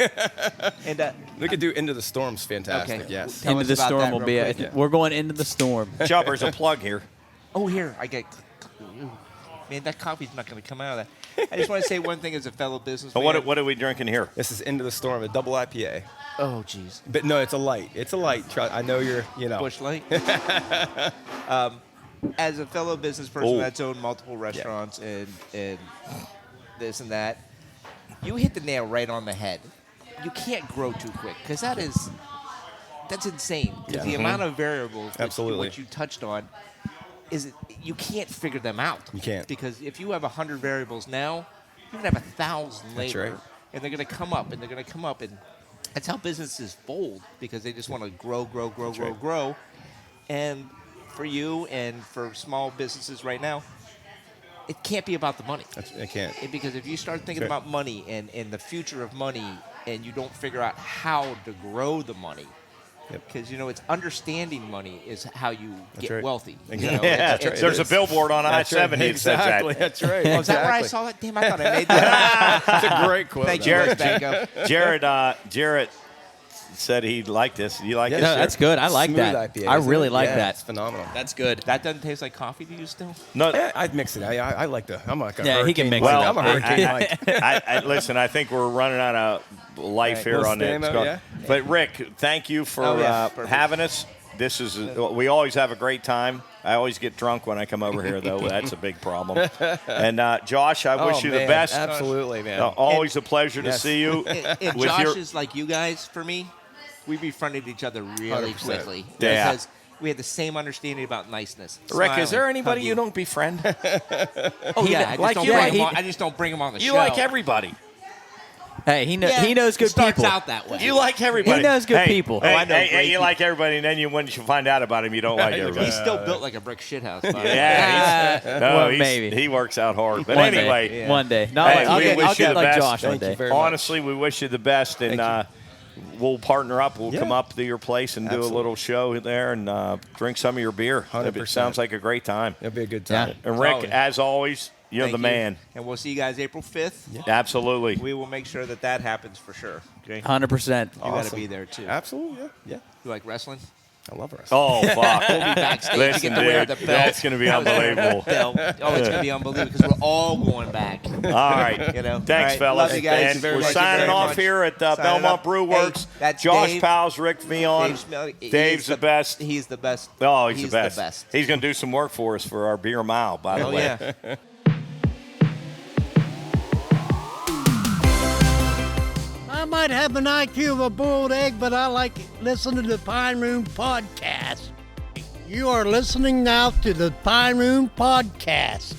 And We could do Into the Storm's fantastic. Okay. Yes. Tell Into us the about storm that will real be. quick. We're going into the storm. Chubber's a plug here. Oh, here I get. Man, that coffee's not going to come out of that. I just want to say one thing as a fellow businessman. What are we drinking here? This is Into the Storm, a double IPA. Oh, jeez. But no, it's a light. It's a light. I know you're, Bush Light. As a fellow business person that's owned multiple restaurants and this and that, you hit the nail right on the head. You can't grow too quick, because that's insane. Because the amount of variables, which you touched on, you can't figure them out. You can't. Because if you have 100 variables now, you're going to have 1,000 later. That's right. And they're going to come up, and that's how businesses fold, because they just want to grow. And for you and for small businesses right now, it can't be about the money. It can't. Because if you start thinking about money and the future of money, and you don't figure out how to grow the money, because it's understanding money is how you get wealthy. Exactly. That's right. There's a billboard on I-70 that says that. Exactly. That's right. Oh, is that where I saw that? Damn, I thought I made that. It's a great quote. Thank you, Jared said he liked this. You like Yeah, it? No, sure. that's good. I like Smooth that. IPA, I isn't really it? like Yeah, that. It's phenomenal. That's good. That doesn't taste like coffee to you still? No. I'd mix it. I like the. I'm like a Yeah, he can hurricane mix Mike. it. I'm a hurricane Mike. Listen, I think we're running out of life here We'll on stay this. out, yeah. But Rick, thank you for Perfect. having us. This is we always have a great time. I always get drunk when I come over here, though. That's a big problem. And Josh, I wish you the best. Absolutely, man. Always a pleasure to see you. If With Josh your- is like you guys, for me, we befriended each other really 100%. quickly. Yeah. Because we had the same understanding about niceness. Rick, is there Smiling, anybody you hugging. don't befriend? Oh, yeah. I just don't bring him on the show. You like everybody. Hey, he knows good starts people. out that way. You like everybody. He knows good Hey, people. Hey, I know hey, great you people. like everybody, and then when you find out about him, you don't like everybody. He's still built like a brick shithouse. by the way. Yeah, Well, he's, maybe. he works out hard. But One anyway, day. One day. No, Hey, I'll we get, wish I'll you get the like best. Josh one Thank you day. very much. honestly, we wish you the best, and we'll partner up. We'll come up to your place and do a Absolutely. little show there and drink some of your beer. It 100%. sounds like a great time. It'll be a good time. And Rick, Always. as always, you're Thank the you. man. And we'll see you guys April 5th. Absolutely. We will make sure that happens for sure. Okay? 100%. You got to be there, too. Absolutely. Yeah. You like wrestling? I love wrestling. Oh, fuck. We'll be backstage. Listen, you get to wear dude, the belt. that's going to be unbelievable. Belt. Oh, it's going to be unbelievable because we're all going back. All right. You know? Thanks, All right. fellas. Love you guys. And Very we're much. signing Very off much. here at Signing Belmont off. Brewerks. Hey, that's Josh Dave. Pyles, Rick Veon. Dave's the best. He's the best. Oh, he's the best. He's going to do some work for us for our beer mile, by the Oh, way. yeah. I might have an IQ of a boiled egg, but I like listening to the Pine Room Podcast. You are listening now to the Pine Room Podcast.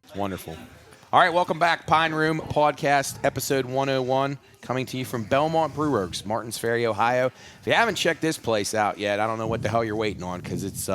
It's wonderful. All right, welcome back. Pine Room Podcast, episode 101, coming to you from Belmont Brewerks, Martins Ferry, Ohio. If you haven't checked this place out yet, I don't know what the hell you're waiting on, because it's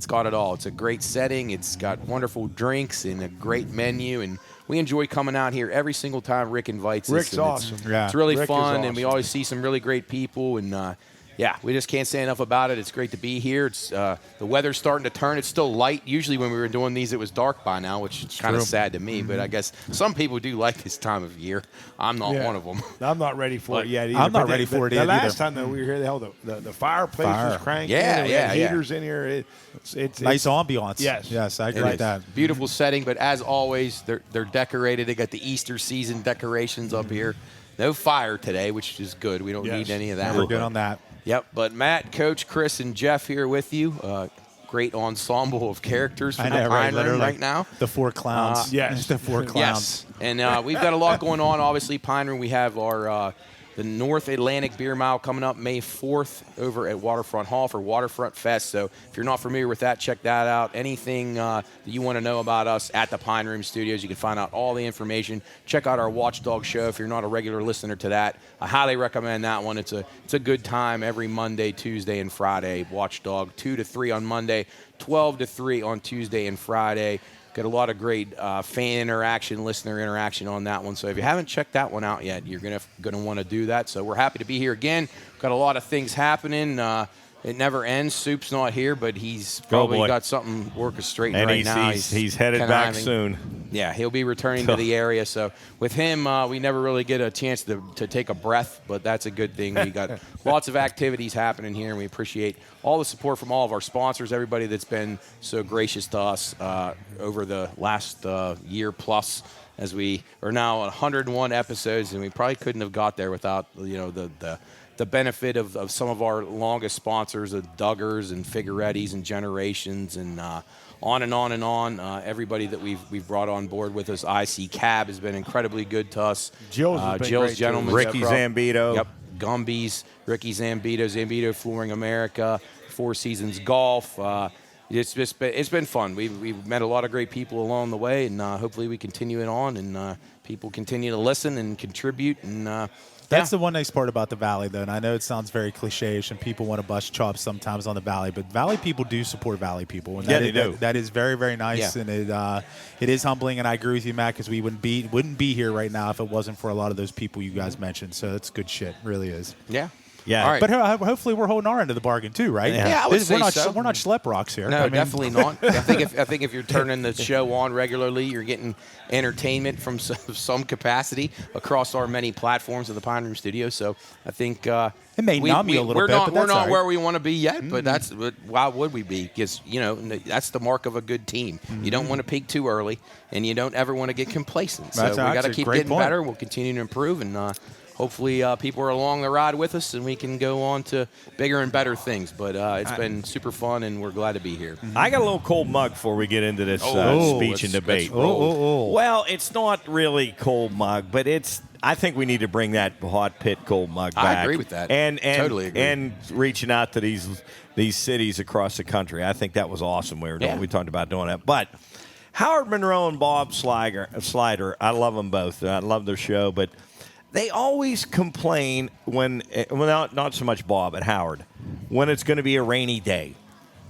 got it all. It's a great setting. It's got wonderful drinks and a great menu, and we enjoy coming out here every single time Rick invites us. Rick's awesome. It's really Rick fun, and we awesome. always see some really great people, and yeah, we just can't say enough about it. It's great to be here. It's the weather's starting to turn. It's still light. Usually when we were doing these, it was dark by now, which is kind of sad to me. But I guess some people do like this time of year. I'm not one of them. I'm not ready for it yet either. I'm not But ready for it the either. last time that we were here, the fireplace was cranking. Yeah, we had yeah. heaters in here. It's Nice ambiance. Yes. I agree It with is. that. Beautiful setting, but as always, they're decorated. They got the Easter season decorations up here. No fire today, which is good. We don't need any of that. We're good on that. Yep, but Matt, Coach, Chris, and Jeff here with you. Great ensemble of characters for I the know, right? Pine Room Literally. right now. The four clowns. Yes. The four clowns. Yes, and we've got a lot going on. Obviously, Pine Room, we have our the North Atlantic Beer Mile coming up May 4th over at Waterfront Hall for Waterfront Fest. So if you're not familiar with that, check that out. Anything that you want to know about us at the Pine Room Studios, you can find out all the information. Check out our Watchdog show if you're not a regular listener to that. I highly recommend that one. It's a good time every Monday, Tuesday, and Friday. Watchdog 2 to 3 on Monday, 12 to 3 on Tuesday and Friday. Got a lot of great fan interaction, listener interaction on that one. So if you haven't checked that one out yet, you're gonna want to do that. So we're happy to be here again. Got a lot of things happening. It never ends. Soup's not here, but he's probably got something orchestrating And right now. he's headed back conniving. soon. Yeah, he'll be returning to the area. So with him, we never really get a chance to take a breath, but that's a good thing. We got lots of activities happening here, and we appreciate all the support from all of our sponsors, everybody that's been so gracious to us over the last year plus, as we are now 101 episodes, and we probably couldn't have got there without the benefit of some of our longest sponsors, of Duggars and Figueretti's and Generations, and on and on and on. Everybody that we've brought on board with us. IC Cab has been incredibly good to us. Jill's has been great, too. Gentlemen's Ricky Club. Zambito. Yep. Gumby's, Ricky Zambito Flooring America, Four Seasons Golf. It's been fun. We've met a lot of great people along the way, and hopefully we continue it on, and people continue to listen and contribute. And That's the one nice part about the Valley, though, and I know it sounds very cliche-ish, and people want to bust chops sometimes on the Valley, but Valley people do support Valley people, and they do. That is very, very nice, Yeah. and it is humbling. And I agree with you, Matt, because we wouldn't be here right now if it wasn't for a lot of those people you guys mentioned. So that's good shit, really is. yeah. Yeah. All right. But hopefully we're holding our end of the bargain too, right? Yeah, I would say we're not so. we're not schlep rocks here. No, I mean, definitely not. I think if you're turning the show on regularly, you're getting entertainment from some capacity across our many platforms of the Pine Room Studio. So I think It may numb you a little we're bit, not, but we're that's not all right. where we want to be yet. But why would we be? Because that's the mark of a good team. You don't want to peak too early, and you don't ever want to get complacent. So That's we got to a keep great getting point. better. We'll continue to improve, and hopefully people are along the ride with us, and we can go on to bigger and better things. But it's been super fun, and we're glad to be here. I got a little cold mug before we get into this speech and debate. Well, it's not really cold mug, but I think we need to bring that hot pit cold mug back. I agree with that. And Totally agree. And reaching out to these cities across the country. I think that was awesome. We talked about doing that. But Howard Monroe and Bob Slider, I love them both. I love their show, but they always complain not so much Bob, but Howard, when it's going to be a rainy day.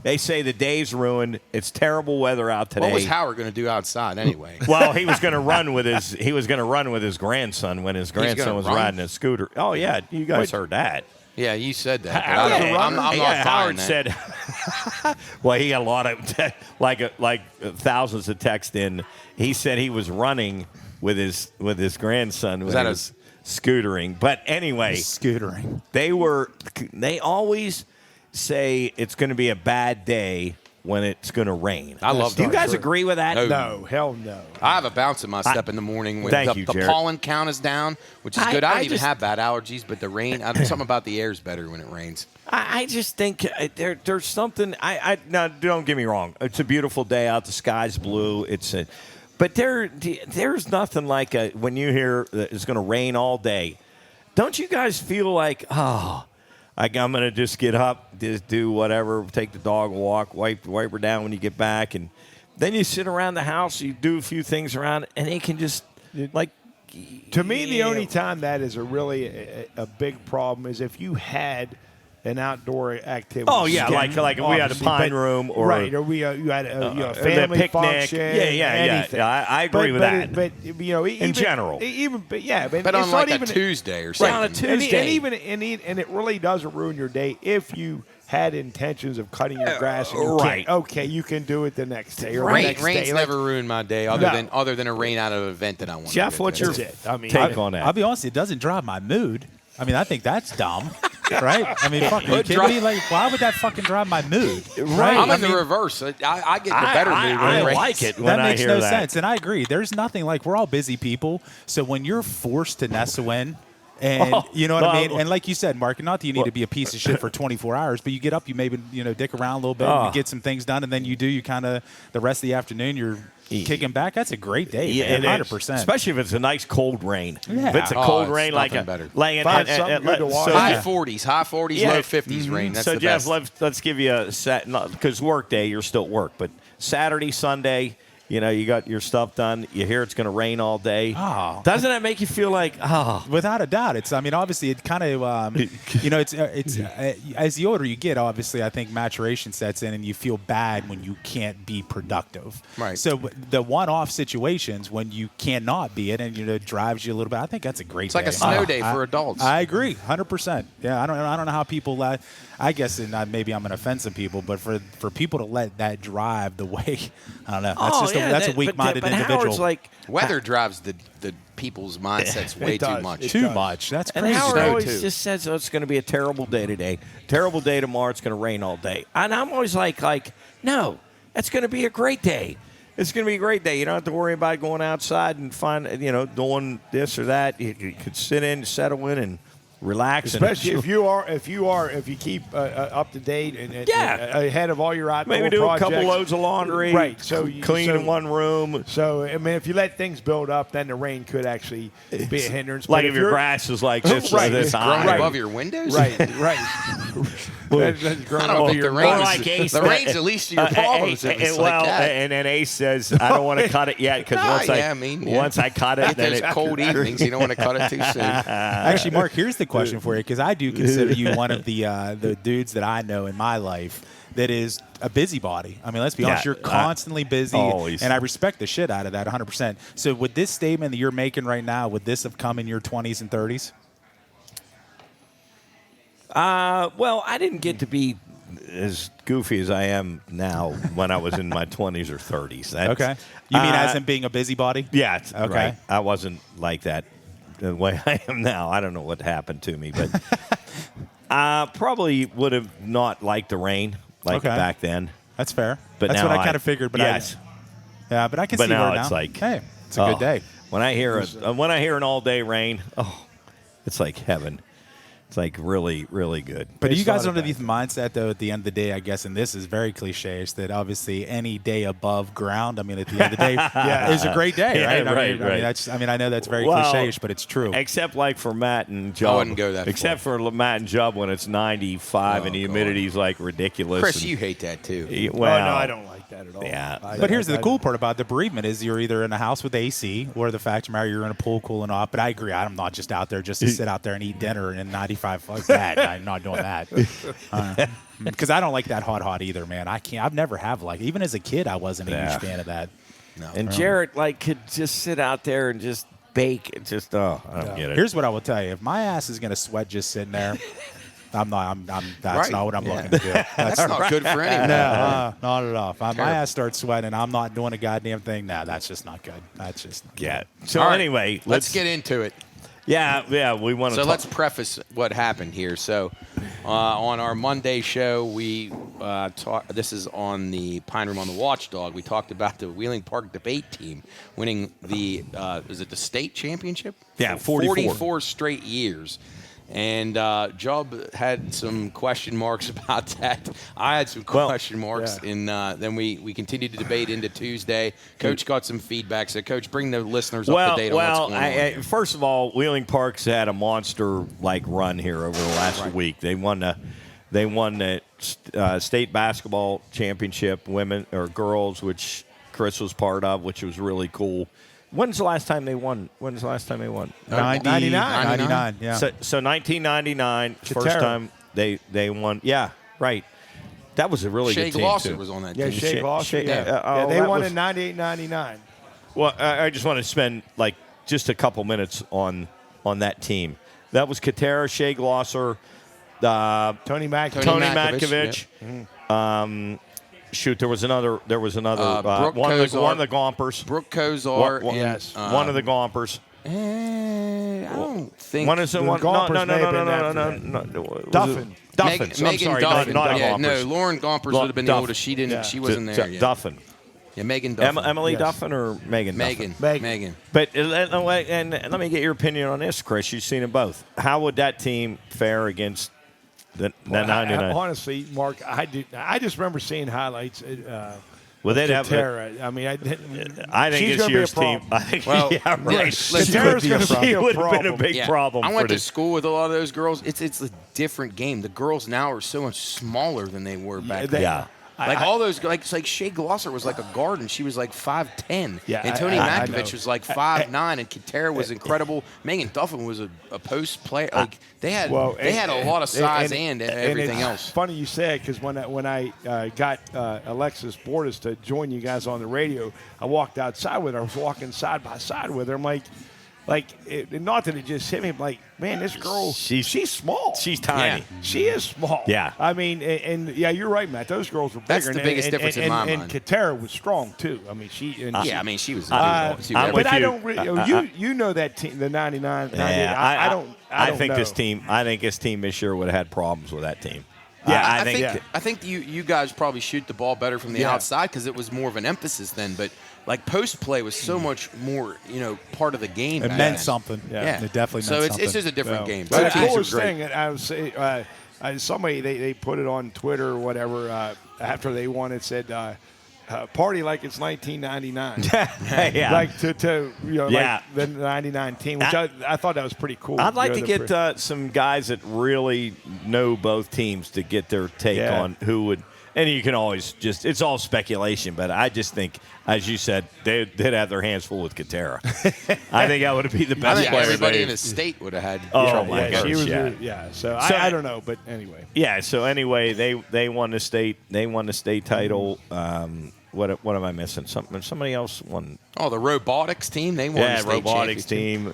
They say the day's ruined. It's terrible weather out today. What was Howard going to do outside anyway? Well, he was going to run with his grandson when his grandson was run? riding a scooter. Oh yeah, you guys heard that. Yeah, you said that. Howard- but I'm not buying Howard that. said, well, he got a lot of thousands of texts in. He said he was running with his grandson when he was scootering. But anyway, scootering. They always say it's going to be a bad day when it's going to rain. I love Do you that. guys agree with that? No, hell no. I have a bounce in my step in the morning when Thank the you, Jared. pollen count is down, which is good. I don't even just- have bad allergies, but the rain, something about the air is better when it rains. I just think there's something. Now, don't get me wrong. It's a beautiful day out. The sky's blue. But there's nothing like when you hear that it's going to rain all day. don't you guys feel like, I'm going to just get up, just do whatever, take the dog a walk, wipe her down when you get back, and then you sit around the house, you do a few things around, and it can just, like... To me, the only time that is a big problem is if you had an outdoor activity. Oh yeah, like if we had a pine room, or right, or you had a family picnic. function. Yeah. I agree with that. But in general, but on like a Tuesday or something. Right, on a Tuesday, and it really doesn't ruin your day if you had intentions of cutting your grass. And you right. Okay, you can do it the next day. Or Rain's never ruined my day other than a rain out of an event that I want. Jeff, what's your take on that? I'll be honest, it doesn't drive my mood. I mean, I think that's dumb, right? I mean, fuck, are you kidding me? Like, why would that fucking drive my mood? Right? I'm in the reverse. I get the better mood. I like it when that makes I hear no that. sense, and I agree. There's nothing like we're all busy people, so when you're forced to nestle in. And you know what I mean? And like you said, Mark, not that you need to be a piece of shit for 24 hours, but you get up, you maybe, dick around a little bit, and you get some things done, and then you kind of, the rest of the afternoon, you're kicking back. That's a great day, yeah, 100%. Especially if it's a nice cold rain. Yeah. If it's a cold rain, like laying Find something good to watch. High 40s, low 50s rain. That's so the Jeff, best. let's give you a set, because work day, you're still at work, but Saturday, Sunday, you got your stuff done. You hear it's going to rain all day. Oh. Doesn't that make you feel like, Without a doubt. Obviously, it kind of, it's as the older you get, obviously, I think maturation sets in and you feel bad when you can't be productive. Right. So the one-off situations when you cannot be it and, it drives you a little bit, I think that's a great day. It's like a snow day for adults. I agree, 100%. Yeah, I don't know how people, I guess, and maybe I'm going to offend some people, but for people to let that drive the way, I don't know. That's a weak-minded individual. Howard's like, weather drives the people's mindsets way too much. Too much. That's crazy. And Howard always just says, it's going to be a terrible day today. Terrible day tomorrow. It's going to rain all day. And I'm always like, no, that's going to be a great day. It's going to be a great day. You don't have to worry about going outside and doing this or that. You could sit in, settle in, and relax. Especially if you keep up to date and ahead of all your outdoor maybe do projects. a couple loads of laundry, right? So clean in one room. So I mean, if you let things build up, then the rain could actually be a hindrance. Like if your grass is like this, this high, growing above your windows, right. I don't know if the rain's at least your problems. And then Ace says, I don't want to cut it yet because once I cut it, then it's cold evenings. You don't want to cut it too soon. Actually, Mark, here's the question for you, because I do consider you one of the dudes that I know in my life that is a busybody. I mean, let's be honest, you're constantly busy, always. And I respect the shit out of that 100%. So would this statement that you're making right now, would this have come in your 20s and 30s? Well, I didn't get to be as goofy as I am now when I was in my 20s or 30s. Okay. You mean as in being a busybody? Yeah. Okay. Right. I wasn't like that the way I am now. I don't know what happened to me, but I probably would have not liked the rain back then. That's fair. But that's now what I kind of figured. But yes. But I can but see now where it's now. like, hey, it's a good day. When I hear an all-day rain, it's like heaven. It's like really, really good. But are you guys under the mindset, though, at the end of the day, I guess, and this is very cliche, is that obviously any day above ground, I mean, at the end of the day, is a great day, right? I know that's very cliche-ish, but it's true. Except like for Matt and Jubb. I wouldn't go that Except for Matt and Jubb when it's 95 and the humidity's like ridiculous. Chris, you hate that too. Well, no, I don't like that at all. Yeah. But here's the cool part about the bereavement is you're either in a house with AC or the fact of the matter you're in a pool cooling off. But I agree, I'm not just out there just to sit out there and eat dinner in 95 like that. I'm not doing that. Because I don't like that hot either, man. I can't. I've never even as a kid, I wasn't a huge fan of that. No. And Jarrett could just sit out there and just bake. It just I don't get it. Here's what I will tell you: if my ass is gonna sweat just sitting there, that's not what I'm looking to do. That's not good for anyone. No, not at all. If my ass starts sweating and I'm not doing a goddamn thing, that's just not good. That's just not good. So anyway, let's get into it. Yeah, we want to. So let's preface what happened here. So, on our Monday show, we this is on the Pine Room on the Watchdog. We talked about the Wheeling Park debate team winning the is it the state championship? Yeah, 44 straight years. And Job had some question marks about that. I had some question marks, and then we continued to debate into Tuesday. Coach got some feedback. So, Coach, bring the listeners up to date on what's going on. Here. First of all, Wheeling Park's had a monster run here over the last week. They won the state basketball championship, women or girls, which Chris was part of, which was really cool. When's the last time they won? 99. Yeah. So 1999, first time they won. Yeah, right. That was a really good team, Glosser too. was on that Yeah, team. Shea Glosser. They won in 98-99. Well, I just want to spend just a couple minutes on that team. That was Katera, Shea Glosser, Tony Matkovich. Yeah. Shoot, there was another. Brooke one of the Kozar. Gompers. Brooke Kozar. Yes. One of the Gompers. I don't think. One is the one. Gompers may have been No. Duffin. Duffin. I'm Megan sorry, Duffin. not Yeah, Gompers. no, Lauren Gompers would have been the Duffin. oldest. She didn't. She wasn't there yet. Duffin. Yeah, Megan Duffin. Emily Yes. Duffin or Megan? Megan. Duffin? Megan. But and let me get your opinion on this, Chris. You've seen them both. How would that team fare against the 99? Honestly, Mark, I just remember seeing highlights. Well, they'd have. Katera. I mean, I think she's this gonna be a year's team. problem. I think, Well, yeah, right. Katera's going to be a would have been a problem. big problem. I went for to school with a lot of those girls. It's a different game. The girls now are so much smaller than they were back then. Yeah. Like all those, like Shea Glosser was like a guard, and she was like 5'10". Yeah, and Tony I Matkovich know. was like 5'9", and Katera was incredible. Megan Duffin was a post player. Like they had a lot of size and everything it's else. Funny you say it, because when I got Alexis Bordas to join you guys on the radio, I walked outside with her. I was walking side by side with her. I'm like, not that it just hit me, like, man, this girl, she's small. She's tiny. Yeah, she is small. Yeah. I mean, and you're right, Matt. Those girls were bigger. That's the biggest difference in my mind. And Katera was strong too. I mean, she was. I'm but with I you. don't really. You know that team, the 99. I don't. I don't think know. this team. I think this team this year would have had problems with that team. Yeah, I think you guys probably shoot the ball better from the outside because it was more of an emphasis then. But like post play was so much more, part of the game. It back meant then. something. Yeah, it definitely so meant something. it's just a different game. But Both the teams are coolest great. thing, I would say, somebody they put it on Twitter or whatever after they won. It said, "Party like it's 1999." Yeah. Like to like the 99 team, which I thought that was pretty cool. I'd like to get some guys that really know both teams to get their take on who would. And you can always it's all speculation, but I just think, as you said, they'd have their hands full with Katera. I think that would be the I best think player. everybody in the state would have had Oh, trouble. my gosh. she was, yeah. So I don't know, but anyway. Yeah. So anyway, they won the state. They won the state title. What am I missing? Somebody else won. Oh, the robotics team. They won the state robotics championship. team.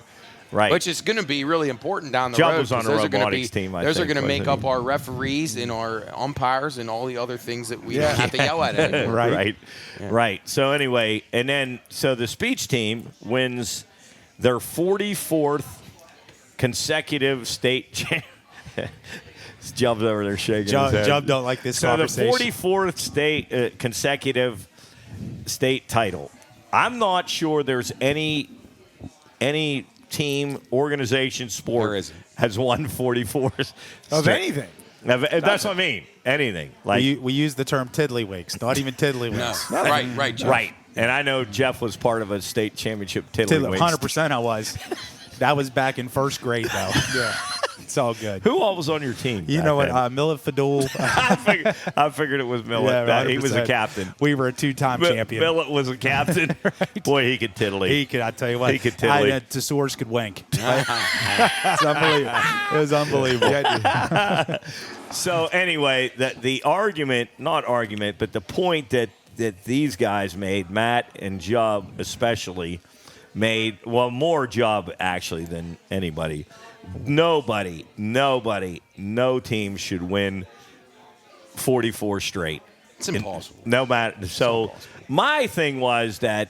Right. Which is going to be really important down the Chubb road. was on the robotics team, I Those are think, going to make wasn't up he? our referees and our umpires and all the other things that we don't have to yell at anymore. Right. So anyway, and then the speech team wins their 44th consecutive state champ. Jubb's over there shaking his head. Jubb don't like this So conversation. the 44th state consecutive state title. I'm not sure there's any team, organization, sport has won 44 of anything. That's what I mean. Anything. Like we use the term tiddlywinks, not even tiddlywinks. No. Right, Jeff. Right. And I know Jeff was part of a state championship tiddlywinks. 100% I was. That was back in first grade, though. Yeah. It's all good. Who all was on your team? You know what? Millet Fadul. I figured it was Millet. Yeah, he was a captain. We were a two-time champion. Millet was a captain. Right. Boy, he could tiddly. He could. I tell you what. He could tiddly. Tesors could wink. It's unbelievable. It was unbelievable. So anyway, the argument, not argument, but the point that these guys made, Matt and Jubb especially, made, well, more Jubb actually than anybody. No team should win 44 straight. It's impossible. No matter. So my thing was that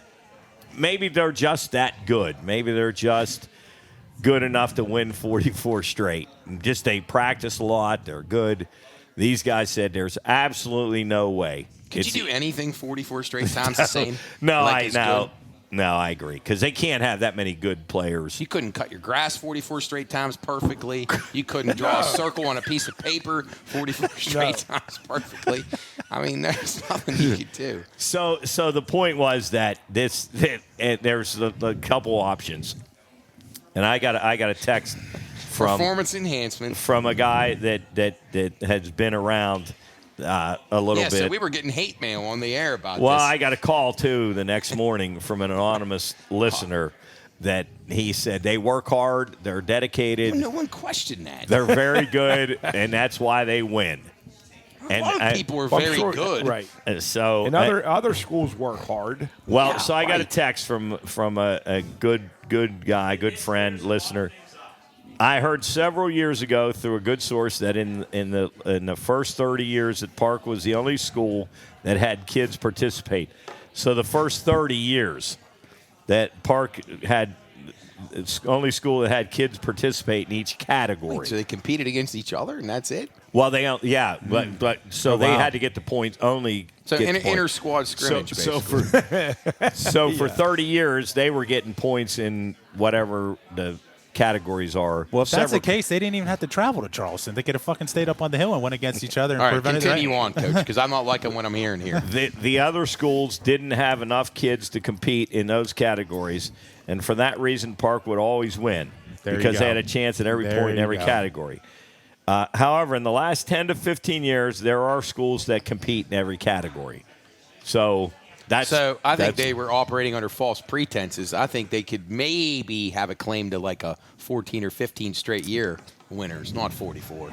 maybe they're just that good. Maybe they're just good enough to win 44 straight. Just they practice a lot. They're good. These guys said there's absolutely no way. Could you do anything 44 straight times the same? No, like I it's know. No, I agree because they can't have that many good players. You couldn't cut your grass 44 straight times perfectly. You couldn't draw a circle on a piece of paper 44 straight times perfectly. I mean, there's nothing you could do. So the point was that there's a couple options, and I got a text from performance enhancement from a guy that has been around a little bit. So we were getting hate mail on the air about this. Well, I got a call, too, the next morning from an anonymous listener that he said they work hard, they're dedicated. No one questioned that. They're very good, and that's why they win. A lot of people are very good. Right. So, and other schools work hard. Well, so I got a text from a good guy, good friend, listener. I heard several years ago through a good source that in the first 30 years that Park was the only school that had kids participate. So the first 30 years that Park had, it's the only school that had kids participate in each category. Wait, so they competed against each other, and that's it? Well, they but they had to get the points only. So get the points. Inter squad scrimmage. So for 30 years they were getting points in whatever the categories are. Well, if that's the case, they didn't even have to travel to Charleston. They could have fucking stayed up on the hill and went against each other and all right, prevented continue on, Coach, because I'm not liking what I'm hearing here. The other schools didn't have enough kids to compete in those categories, and for that reason, Park would always win because they had a chance at every point in every category. However, in the last 10 to 15 years, there are schools that compete in every category. So I think they were operating under false pretenses. I think they could maybe have a claim to like a 14 or 15 straight year winners, not 44.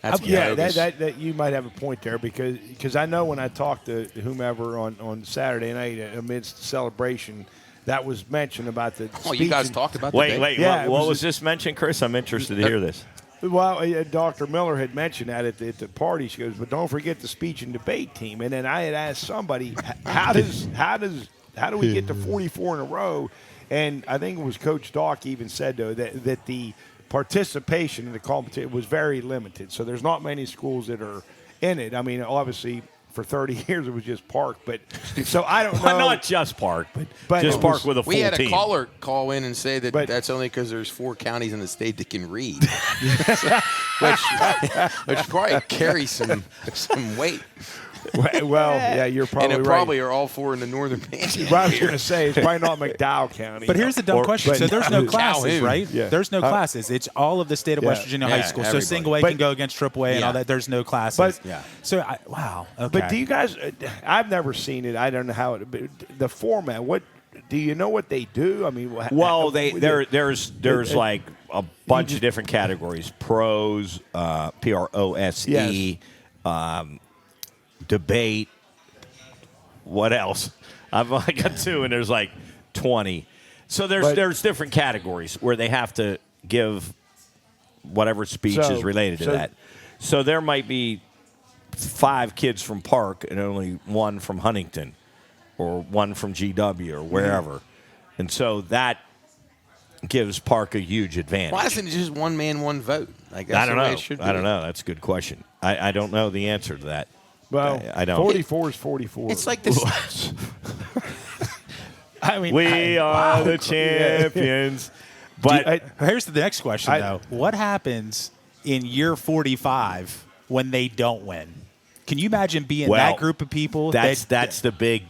That you might have a point there because I know when I talked to whomever on Saturday night amidst the celebration, that was mentioned about the. Oh, you guys talked about. Wait. What was this mentioned, Chris? I'm interested to hear this. Well, Dr. Miller had mentioned that at the party. She goes, but don't forget the speech and debate team. And then I had asked somebody, how do we get to 44 in a row? And I think it was Coach Dock even said though that the participation in the competition was very limited. So there's not many schools that are in it. I mean, obviously. For 30 years, it was just Park, but so I don't know. Well, not just Park, but just Park with a full team. We had a caller call in and say that that's only because there's 4 counties in the state that can read, which probably carries some weight. Well, yeah, you're probably right. And it probably are all 4 in the northern panhandle. I was going to say, it's probably not McDowell County. But here's the dumb question. So there's no classes, right? Yeah. There's no classes. It's all of the state of West Virginia high school. Everybody. So single A can go against triple A and all that. There's no classes. So, wow. Okay. But do you guys – I've never seen it. I don't know how it – the format, what – do you know what they do? I mean – Well, there's like a bunch of different categories. Pros, PROSE, debate. What else? I got 2, and there's like 20. So there's different categories where they have to give whatever speech is related to that. So there might be 5 kids from Park and only 1 from Huntington or 1 from GW or wherever. And so that gives Park a huge advantage. Why isn't it just one man, one vote? Like that's I don't the way know. it should be. I don't know. That's a good question. I don't know the answer to that. Well, I don't. 44 is 44. It's like this. I mean, we are the champions. But here's the next question, though. What happens in year 45 when they don't win? Can you imagine being that group of people? That's the big.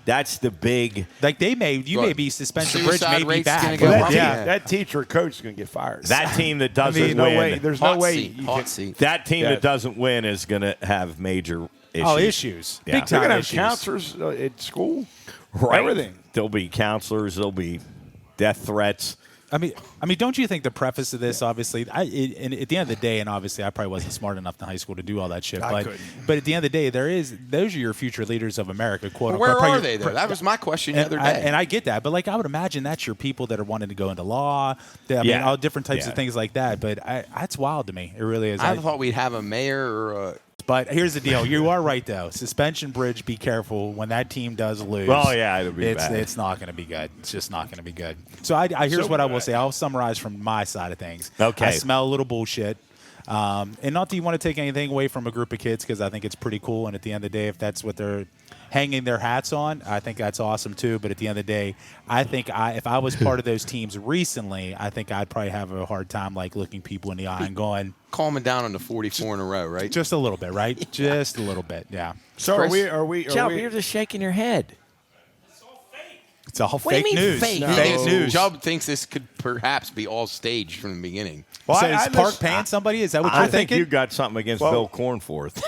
Like you may be suspension bridge, may be back. That teacher or coach is going to get fired. That team that doesn't win. There's no way. That team that doesn't win is going to have major issues. Oh, issues. Yeah. Big time They're going to issues. have counselors at school. Right. Everything. There'll be counselors. There'll be death threats. I mean, don't you think the preface of this, obviously, and at the end of the day, and obviously I probably wasn't smart enough in high school to do all that shit, but at the end of the day, those are your future leaders of America, quote unquote. Where are they, though? That was my question the other day. And I get that, but like I would imagine that's your people that are wanting to go into law, I mean, all different types of things like that, but that's wild to me. It really is. I thought we'd have a mayor or a... But here's the deal. You are right, though. Suspension bridge, be careful. When that team does lose, oh, yeah, it'll be bad. It's not going to be good. It's just not going to be good. So here's what I will say. I'll summarize from my side of things. Okay. I smell a little bullshit. And not that you want to take anything away from a group of kids, because I think it's pretty cool. And at the end of the day, if that's what they're hanging their hats on, I think that's awesome too. But at the end of the day, I think if I was part of those teams recently, I think I'd probably have a hard time like looking people in the eye and going, calming down on the 44 in a row, right? Just a little bit, right? Just a little bit, yeah. So are we? Chubb, you're just shaking your head. It's all What do you fake mean news. fake? No. He Fake thinks- news. Chubb thinks this could perhaps be all staged from the beginning. Well, So I is Park paying somebody? Is that what I you're think thinking? you got something against Bill Cornforth.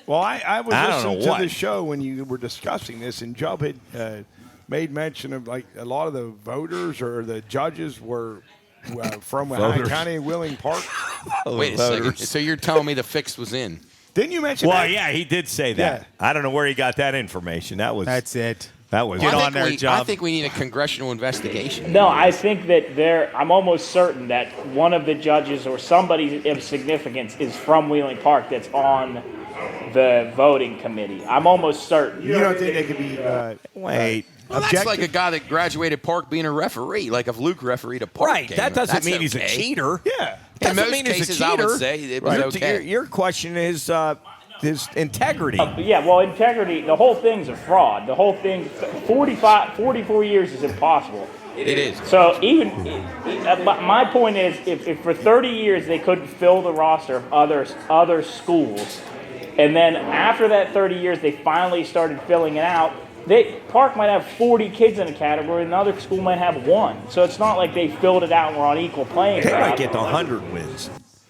Well, I was I don't listening know to what. the show when you were discussing this, and Chubb had made mention of like a lot of the voters or the judges were from High County and Willing Park. Wait a second. So you're telling me the fix was in? Didn't you mention Well, that? yeah, he did say that. Yeah. I don't know where he got that information. That's it. That was Get I on think there, Chubb. I think we need a congressional investigation. No, I think that I'm almost certain that one of the judges or somebody of significance is from Wheeling Park that's on the voting committee. I'm almost certain. You don't think they could be? Wait. Well, that's like a guy that graduated Park being a referee. Like if Luke refereed a Park Right. game, That doesn't that's mean he's a okay. cheater. Yeah. In Doesn't most mean he's a cases, I cheater. would say it was okay. Your question is his integrity. Yeah, well, integrity, the whole thing's a fraud. The whole thing, 44 years is impossible. It is. So even, my point is, if for 30 years they couldn't fill the roster of other schools, and then after that 30 years they finally started filling it out, Park might have 40 kids in a category, and another school might have one. So it's not like they filled it out and we're on equal playing They ground. might get to 100 wins.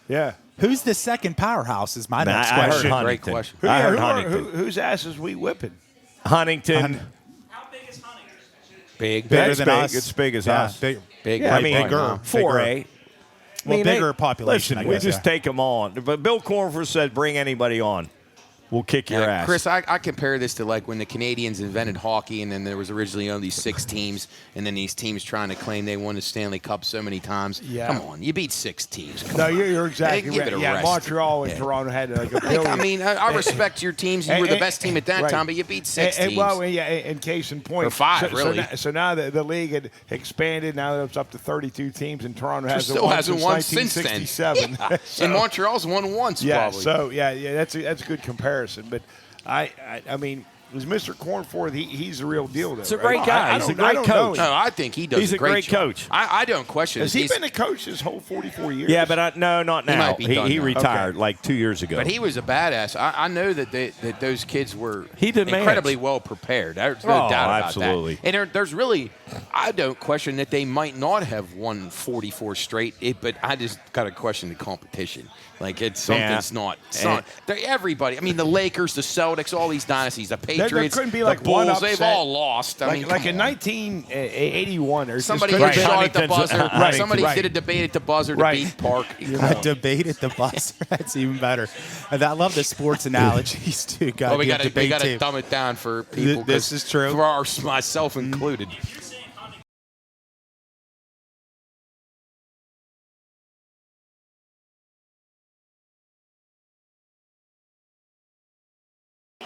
Yeah. Who's the second powerhouse is my next I heard question. Huntington. Great question. I heard who are- Huntington. whose asses we whipping? Huntington. Big. Bigger That's than big. us. It's big as Yeah, us. big. Big. Yeah, I right mean, point, bigger. huh? 4A. Well, bigger population, Listen, I we guess, just yeah. take them on. But Bill Cornforth said, bring anybody on. We'll kick your ass. Chris, I compare this to like when the Canadians invented hockey, and then there was originally only 6 teams, and then these teams trying to claim they won the Stanley Cup so many times. Yeah. Come on, you beat 6 teams. Come No, on. you're exactly Give it right. a Yeah, rest. Montreal and Toronto had like a billion. I mean, I respect your teams. You were the best team at that time, but you beat 6 teams. Well, yeah, and case in point, Or 5, so, really. So now the league had expanded. Now it's up to 32 teams, and Toronto hasn't still won hasn't since won since then. 1967. So- And Montreal's won once, yeah, probably. so that's a good comparison. But I mean, was Mr. Cornforth? He's the real deal, though. He's a right? great guy. I He's a don't- great I don't coach. know him. No, I think he does He's a great great job. coach. I don't question Has it. he He's- been a coach his whole 44 years? Yeah, but no, not now. might be done He now. retired Okay. like 2 years ago. But he was a badass. I know that those kids were He demands. incredibly well prepared. There's no Oh, doubt about absolutely. that. And there's really, I don't question that they might not have won 44 straight, but I just got to question the competition. Like something's not. It's not. Everybody. I mean, the Lakers, the Celtics, all these dynasties, the Patriots, couldn't be the like one Bulls. They've upset. all lost. I mean, like come in on. 1981, or Somebody just hit a could've shot at the Huntington's- buzzer. Right, Somebody right. did a debate at the buzzer to Right. beat Park. A debate at the buzzer. That's even better. And I love the sports analogies too. God, Well, we got debate to team. dumb it down for people. This 'cause is true. For myself included.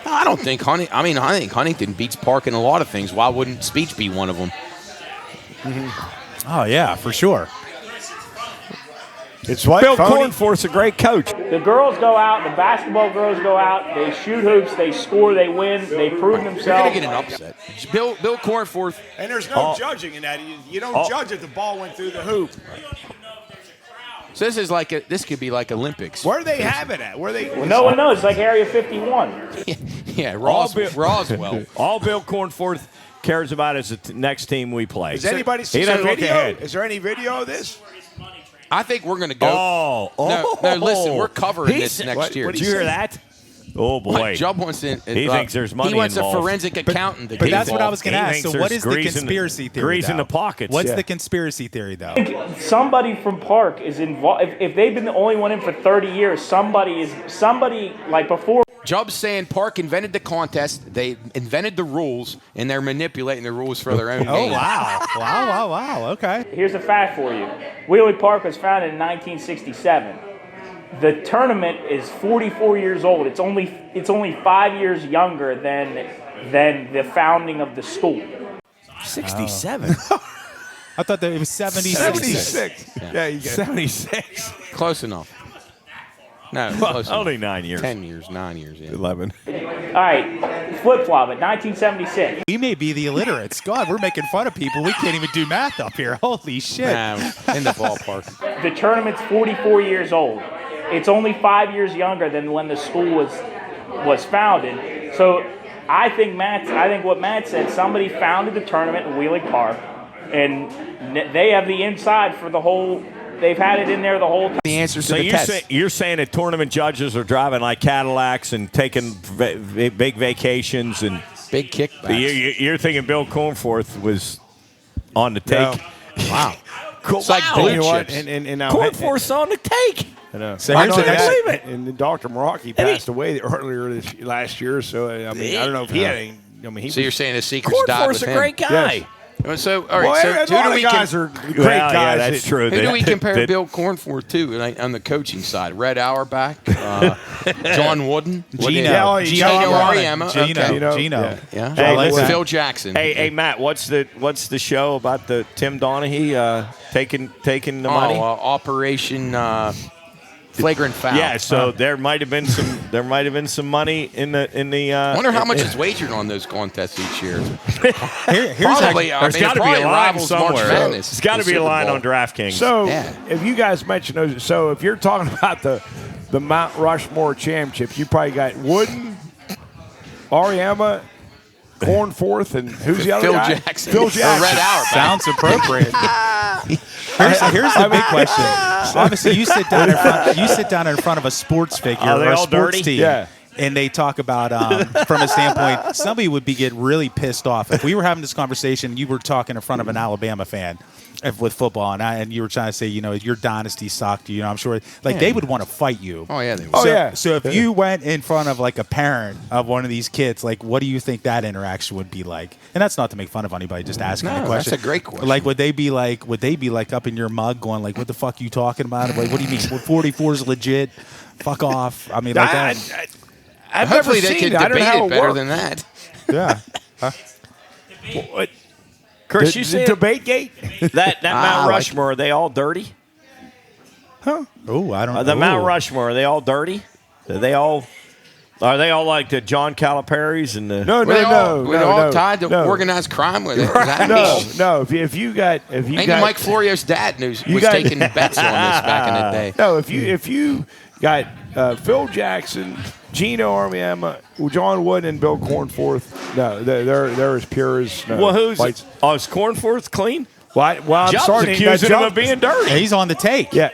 I don't think I think Huntington beats Park in a lot of things. Why wouldn't speech be one of them? Oh yeah, for sure. It's what Bill phony? Cornforth's a great coach. The girls go out, the basketball girls go out, they shoot hoops, they score, they win, they prove You're themselves. going to get an upset. Bill Cornforth. And there's no judging in that. You don't judge if the ball went through the hoop. So this could be like Olympics. Where they have it at? Where they? Well, no one knows. It's like Area 51. Yeah, Bill- Roswell. All Bill Cornforth cares about is the next team we play. Has anybody He seen doesn't a look video? ahead. Is there any video of this? I think we're going to go. No, listen, we're covering this next year. Did you hear that? Oh, boy. Jubb wants in. He thinks there's money He wants involved. a forensic accountant. to But get that's what I involved. was going to He ask. thinks So what there's is the grease in the- conspiracy theory? grease in though? the pockets. What's Yeah. the conspiracy theory though? Somebody from Park is involved. If they've been the only one in for 30 years, somebody like before. Jubb's saying Park invented the contest. They invented the rules, and they're manipulating the rules for their own Oh gain. wow! Okay. Here's a fact for you: Wheeling Park was founded in 1967. The tournament is 44 years old. It's only 5 years younger than the founding of the school. 67. I thought that it was 76. 76. Yeah, you get 76. Close enough. No, Well, close only enough. 9 years. 10 years, 9 years. Yeah. 11. All right, flip-flop it, 1976. We may be the illiterates. God, we're making fun of people. We can't even do math up here. Holy shit. Nah, in the ballpark. The tournament's 44 years old. It's only 5 years younger than when the school was founded. So I think what Matt said, somebody founded the tournament in Wheeling Park, and they have the inside for the whole. They've had it in there the whole time. The answers So to the test. you're saying that tournament judges are driving like Cadillacs and taking big vacations and Big kickbacks. you're thinking Bill Cornforth was on the take. No. Wow. Cool. It's like Wow. blue You know what? chips. And now Cornforth's on the take. I know. So here's the next. believe it. And Dr. Meraki passed away earlier last year, so I mean, I don't know if he had any. I mean, he So you're saying the secrets died with Cornforth's a him. great guy. Yes. So, all right. well, so a who lot do of we guys are great Well, guys. yeah, that's that- true. Who do we compare That- Bill Cornforth to like, on the coaching side? Red Auerbach, John Wooden, Gino. Yeah, oh, Gino Gino Ariema, Gino. okay. Gino. Yeah. I like that. Phil Jackson. Hey, Matt, what's the show about the Tim Donaghy taking the money? Operation Flagrant Foul. Yeah, so there might have been some money in the. I wonder how much is wagered on those contests each year. Here's Probably, There's got to be a line rivals March somewhere. Madness, There's got to the be a Super line Bowl. on DraftKings. So, Yeah. if you guys mention those, so if you're talking about the Mount Rushmore Championship, you probably got Wooden, Ariema, Cornforth, and who's the other Phil guy? Jackson. Phil Or Jackson. Red Auerbach. Sounds appropriate. Here's the big question. Obviously, you sit down in front of a sports figure Are they or a all sports dirty? team, Yeah. and they talk about from a standpoint, somebody would get really pissed off if we were having this conversation. You were talking in front of an Alabama fan with football, and you were trying to say, your dynasty sucked. I'm sure, they would want to fight you. Oh yeah, they Oh, were. yeah. So if you went in front of like a parent of one of these kids, what do you think that interaction would be like? And that's not to make fun of anybody, just asking No, a question. that's a great question. Would they be like up in your mug going what the fuck are you talking about? Like, what do you mean? 44 is legit? Fuck off. I mean, I've Hopefully never they seen could it. I don't know debate how it better works. than that. yeah. What? Chris, The- you the see debate gate? that Mount Rushmore? Are they all dirty? Oh, I don't know. The Mount Rushmore, are they all dirty? Are they all like the John Calipari's and the? No, Were they all no, tied to no. organized crime with it? Is that No. If you got Maybe Mike Florio's dad was got- taking bets on this back in the day. No, if you got Phil Jackson, Gino Ariema, John Wood, and Bill Cornforth, no, they're as pure as no. Well, who's? whites. Oh, is Cornforth clean? Well, I'm Jump's sorry, accusing him of being dirty. He's on the take. Yeah.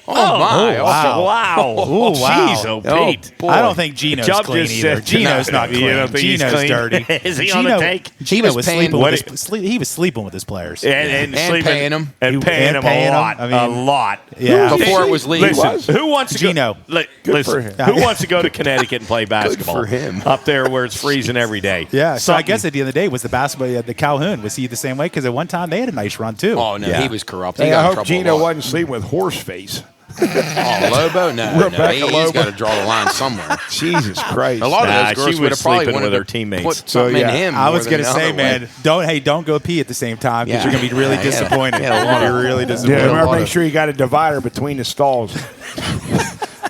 Oh, my! wow. Wow! Oh, wow. Jeez, oh, Oh, Pete. boy. I don't think Gino's Chubb clean just either. said- Gino's No, not you clean. don't think he's Gino's clean? dirty. Is he on the take? Gino was was paying- sleeping What with his, he was sleeping with his players. And And paying him. and paying him paying a him. lot, I mean, a lot. Yeah. Before it was legal. Listen, who wants to Gino. go? Listen, for him. who wants to go to Connecticut and play basketball? for him. Up there where it's freezing every day. Yeah, so I Something- guess at the end of the day, was the basketball, the Calhoun, was he the same way? Because at one time they had a nice run too. Oh no, Yeah. he was corrupt. He Hey, got I in hope trouble Gino a lot. wasn't sleeping with Horseface. Oh, Lobo? No, Rebecca he's Lobo. got to draw the line somewhere. Jesus Christ. A lot of Nah, those girls she would was have probably sleeping wanted with her to teammates. put something in him. I more was than gonna the say, other way. man, don't go pee at the same time because Yeah. you're gonna be really Yeah, yeah. disappointed. Yeah, a lot You're of- really Yeah, disappointed. a remember, lot make of- sure you got a divider between the stalls.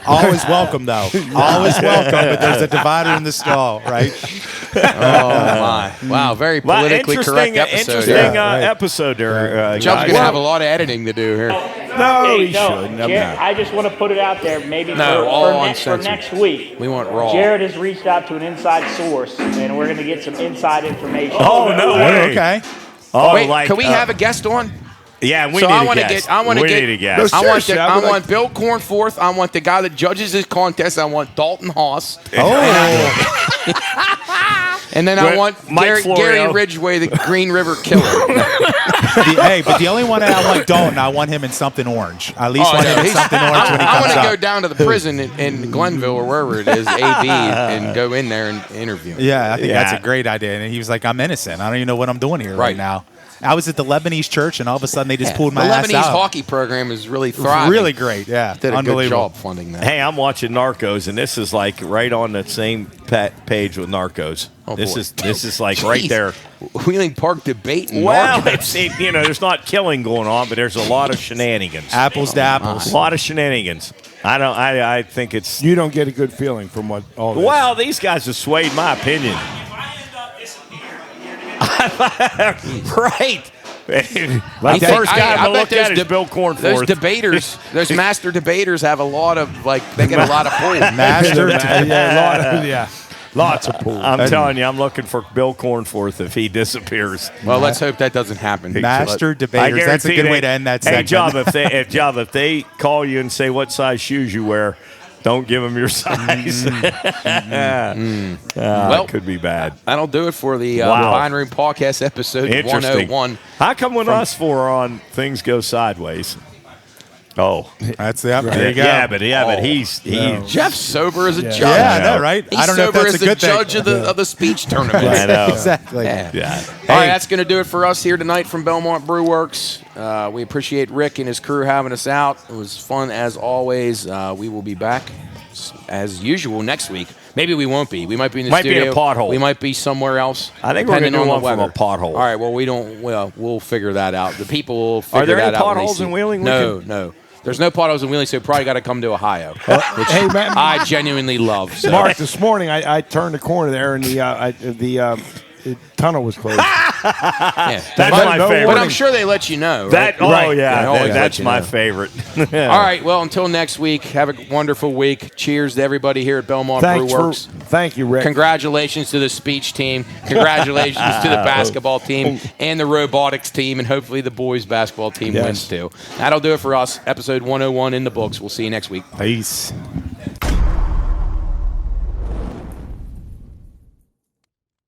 Always welcome though. Always welcome, but there's a divider in the stall, right? Oh my! Wow, very Well, politically correct episode. interesting here. episode there. Chubb's guys. gonna have a lot of editing to do here. No, he shouldn't. I'm not. I just want to put it out there, maybe No, for, all for, for uncensored. next week. We want raw. Jared has reached out to an inside source, and we're going to get some inside information. Oh no way! Okay. Oh, Wait, like, can we have a guest on? Yeah, we So need I a wanna guest. get- I wanna we get- need a guest. No, I want seriously, I I would want Bill Cornforth. I want the guy that judges this contest. I want Dalton Haas. Oh, And then I Wait, want Mike Gary Florio. Ridgway, the Green River Killer. hey, but the only one that I want Dalton, I want him in something orange. I at least want him in something orange when he I comes want to up. go down to the prison in Glenville or wherever it is, AB, and go in there and interview him. Yeah, I think that's Yeah. a great idea. And he was like, "I'm innocent. I don't even know what I'm doing here right Right. now." I was at the Lebanese church, and all of a sudden they just pulled my the ass Lebanese out. hockey program is really thriving. Really great, yeah. Did a good Unbelievable. job funding that. Hey, I'm watching Narcos, and this is like right on the same page with Narcos. Oh, this boy. is like right Jeez. there. Wheeling Park debate. And Well, Narcos. there's not killing going on, but there's a lot of shenanigans. Apples to apples. A lot of shenanigans. I think it's. You don't get a good feeling from what all this. Well, these guys have swayed my opinion. Right. Like the that- first guy I I'm going to bet look at those is Bill Cornforth. Those debaters, those master debaters have a lot of, they get a lot of pull. Master. Lots of pool. I'm telling you, I'm looking for Bill Cornforth if he disappears. Well, let's hope that doesn't happen. Master I debaters. That's a guarantee good way to end that Hey, segment. Job, if they call you and say what size shoes you wear, don't give them your size. Well, it could be bad. That'll do it for the Wow. Pine Room Podcast episode Interesting. 101. How come with us four on things go sideways? Oh, That's the there you go. yeah, but he's Jeff's sober as a judge. Yeah, I know, right? He's I don't know if sober that's as a good thing. judge of the speech tournament. I know. Exactly. Yeah. Yeah. All right, that's going to do it for us here tonight from Belmont Brewerks. We appreciate Rick and his crew having us out. It was fun as always. We will be back as usual next week. Maybe we won't be. We might be in the Might be in studio. a pothole. We might be somewhere else. I think we're depending gonna do on the one from weather. a pothole. All right. Well, we don't. Well, we'll figure that out. The people will figure Are there that any out. when they potholes see- in Wheeling? No. There's no potholes in Wheeling, so you probably got to come to Ohio, which Hey, man. I genuinely love. So. Mark, this morning I turned the corner there and the tunnel was closed. Yeah. That's But my no favorite. But I'm sure they let you know. That right? oh yeah, They always that's let you my know. favorite. All right. Well, until next week, have a wonderful week. Cheers to everybody here at Belmont Brewerks. Thank you, Rick. Congratulations to the speech team. Congratulations to the basketball team and the robotics team, and hopefully the boys basketball team Yes. wins too. That'll do it for us. Episode 101 in the books. We'll see you next week. Peace.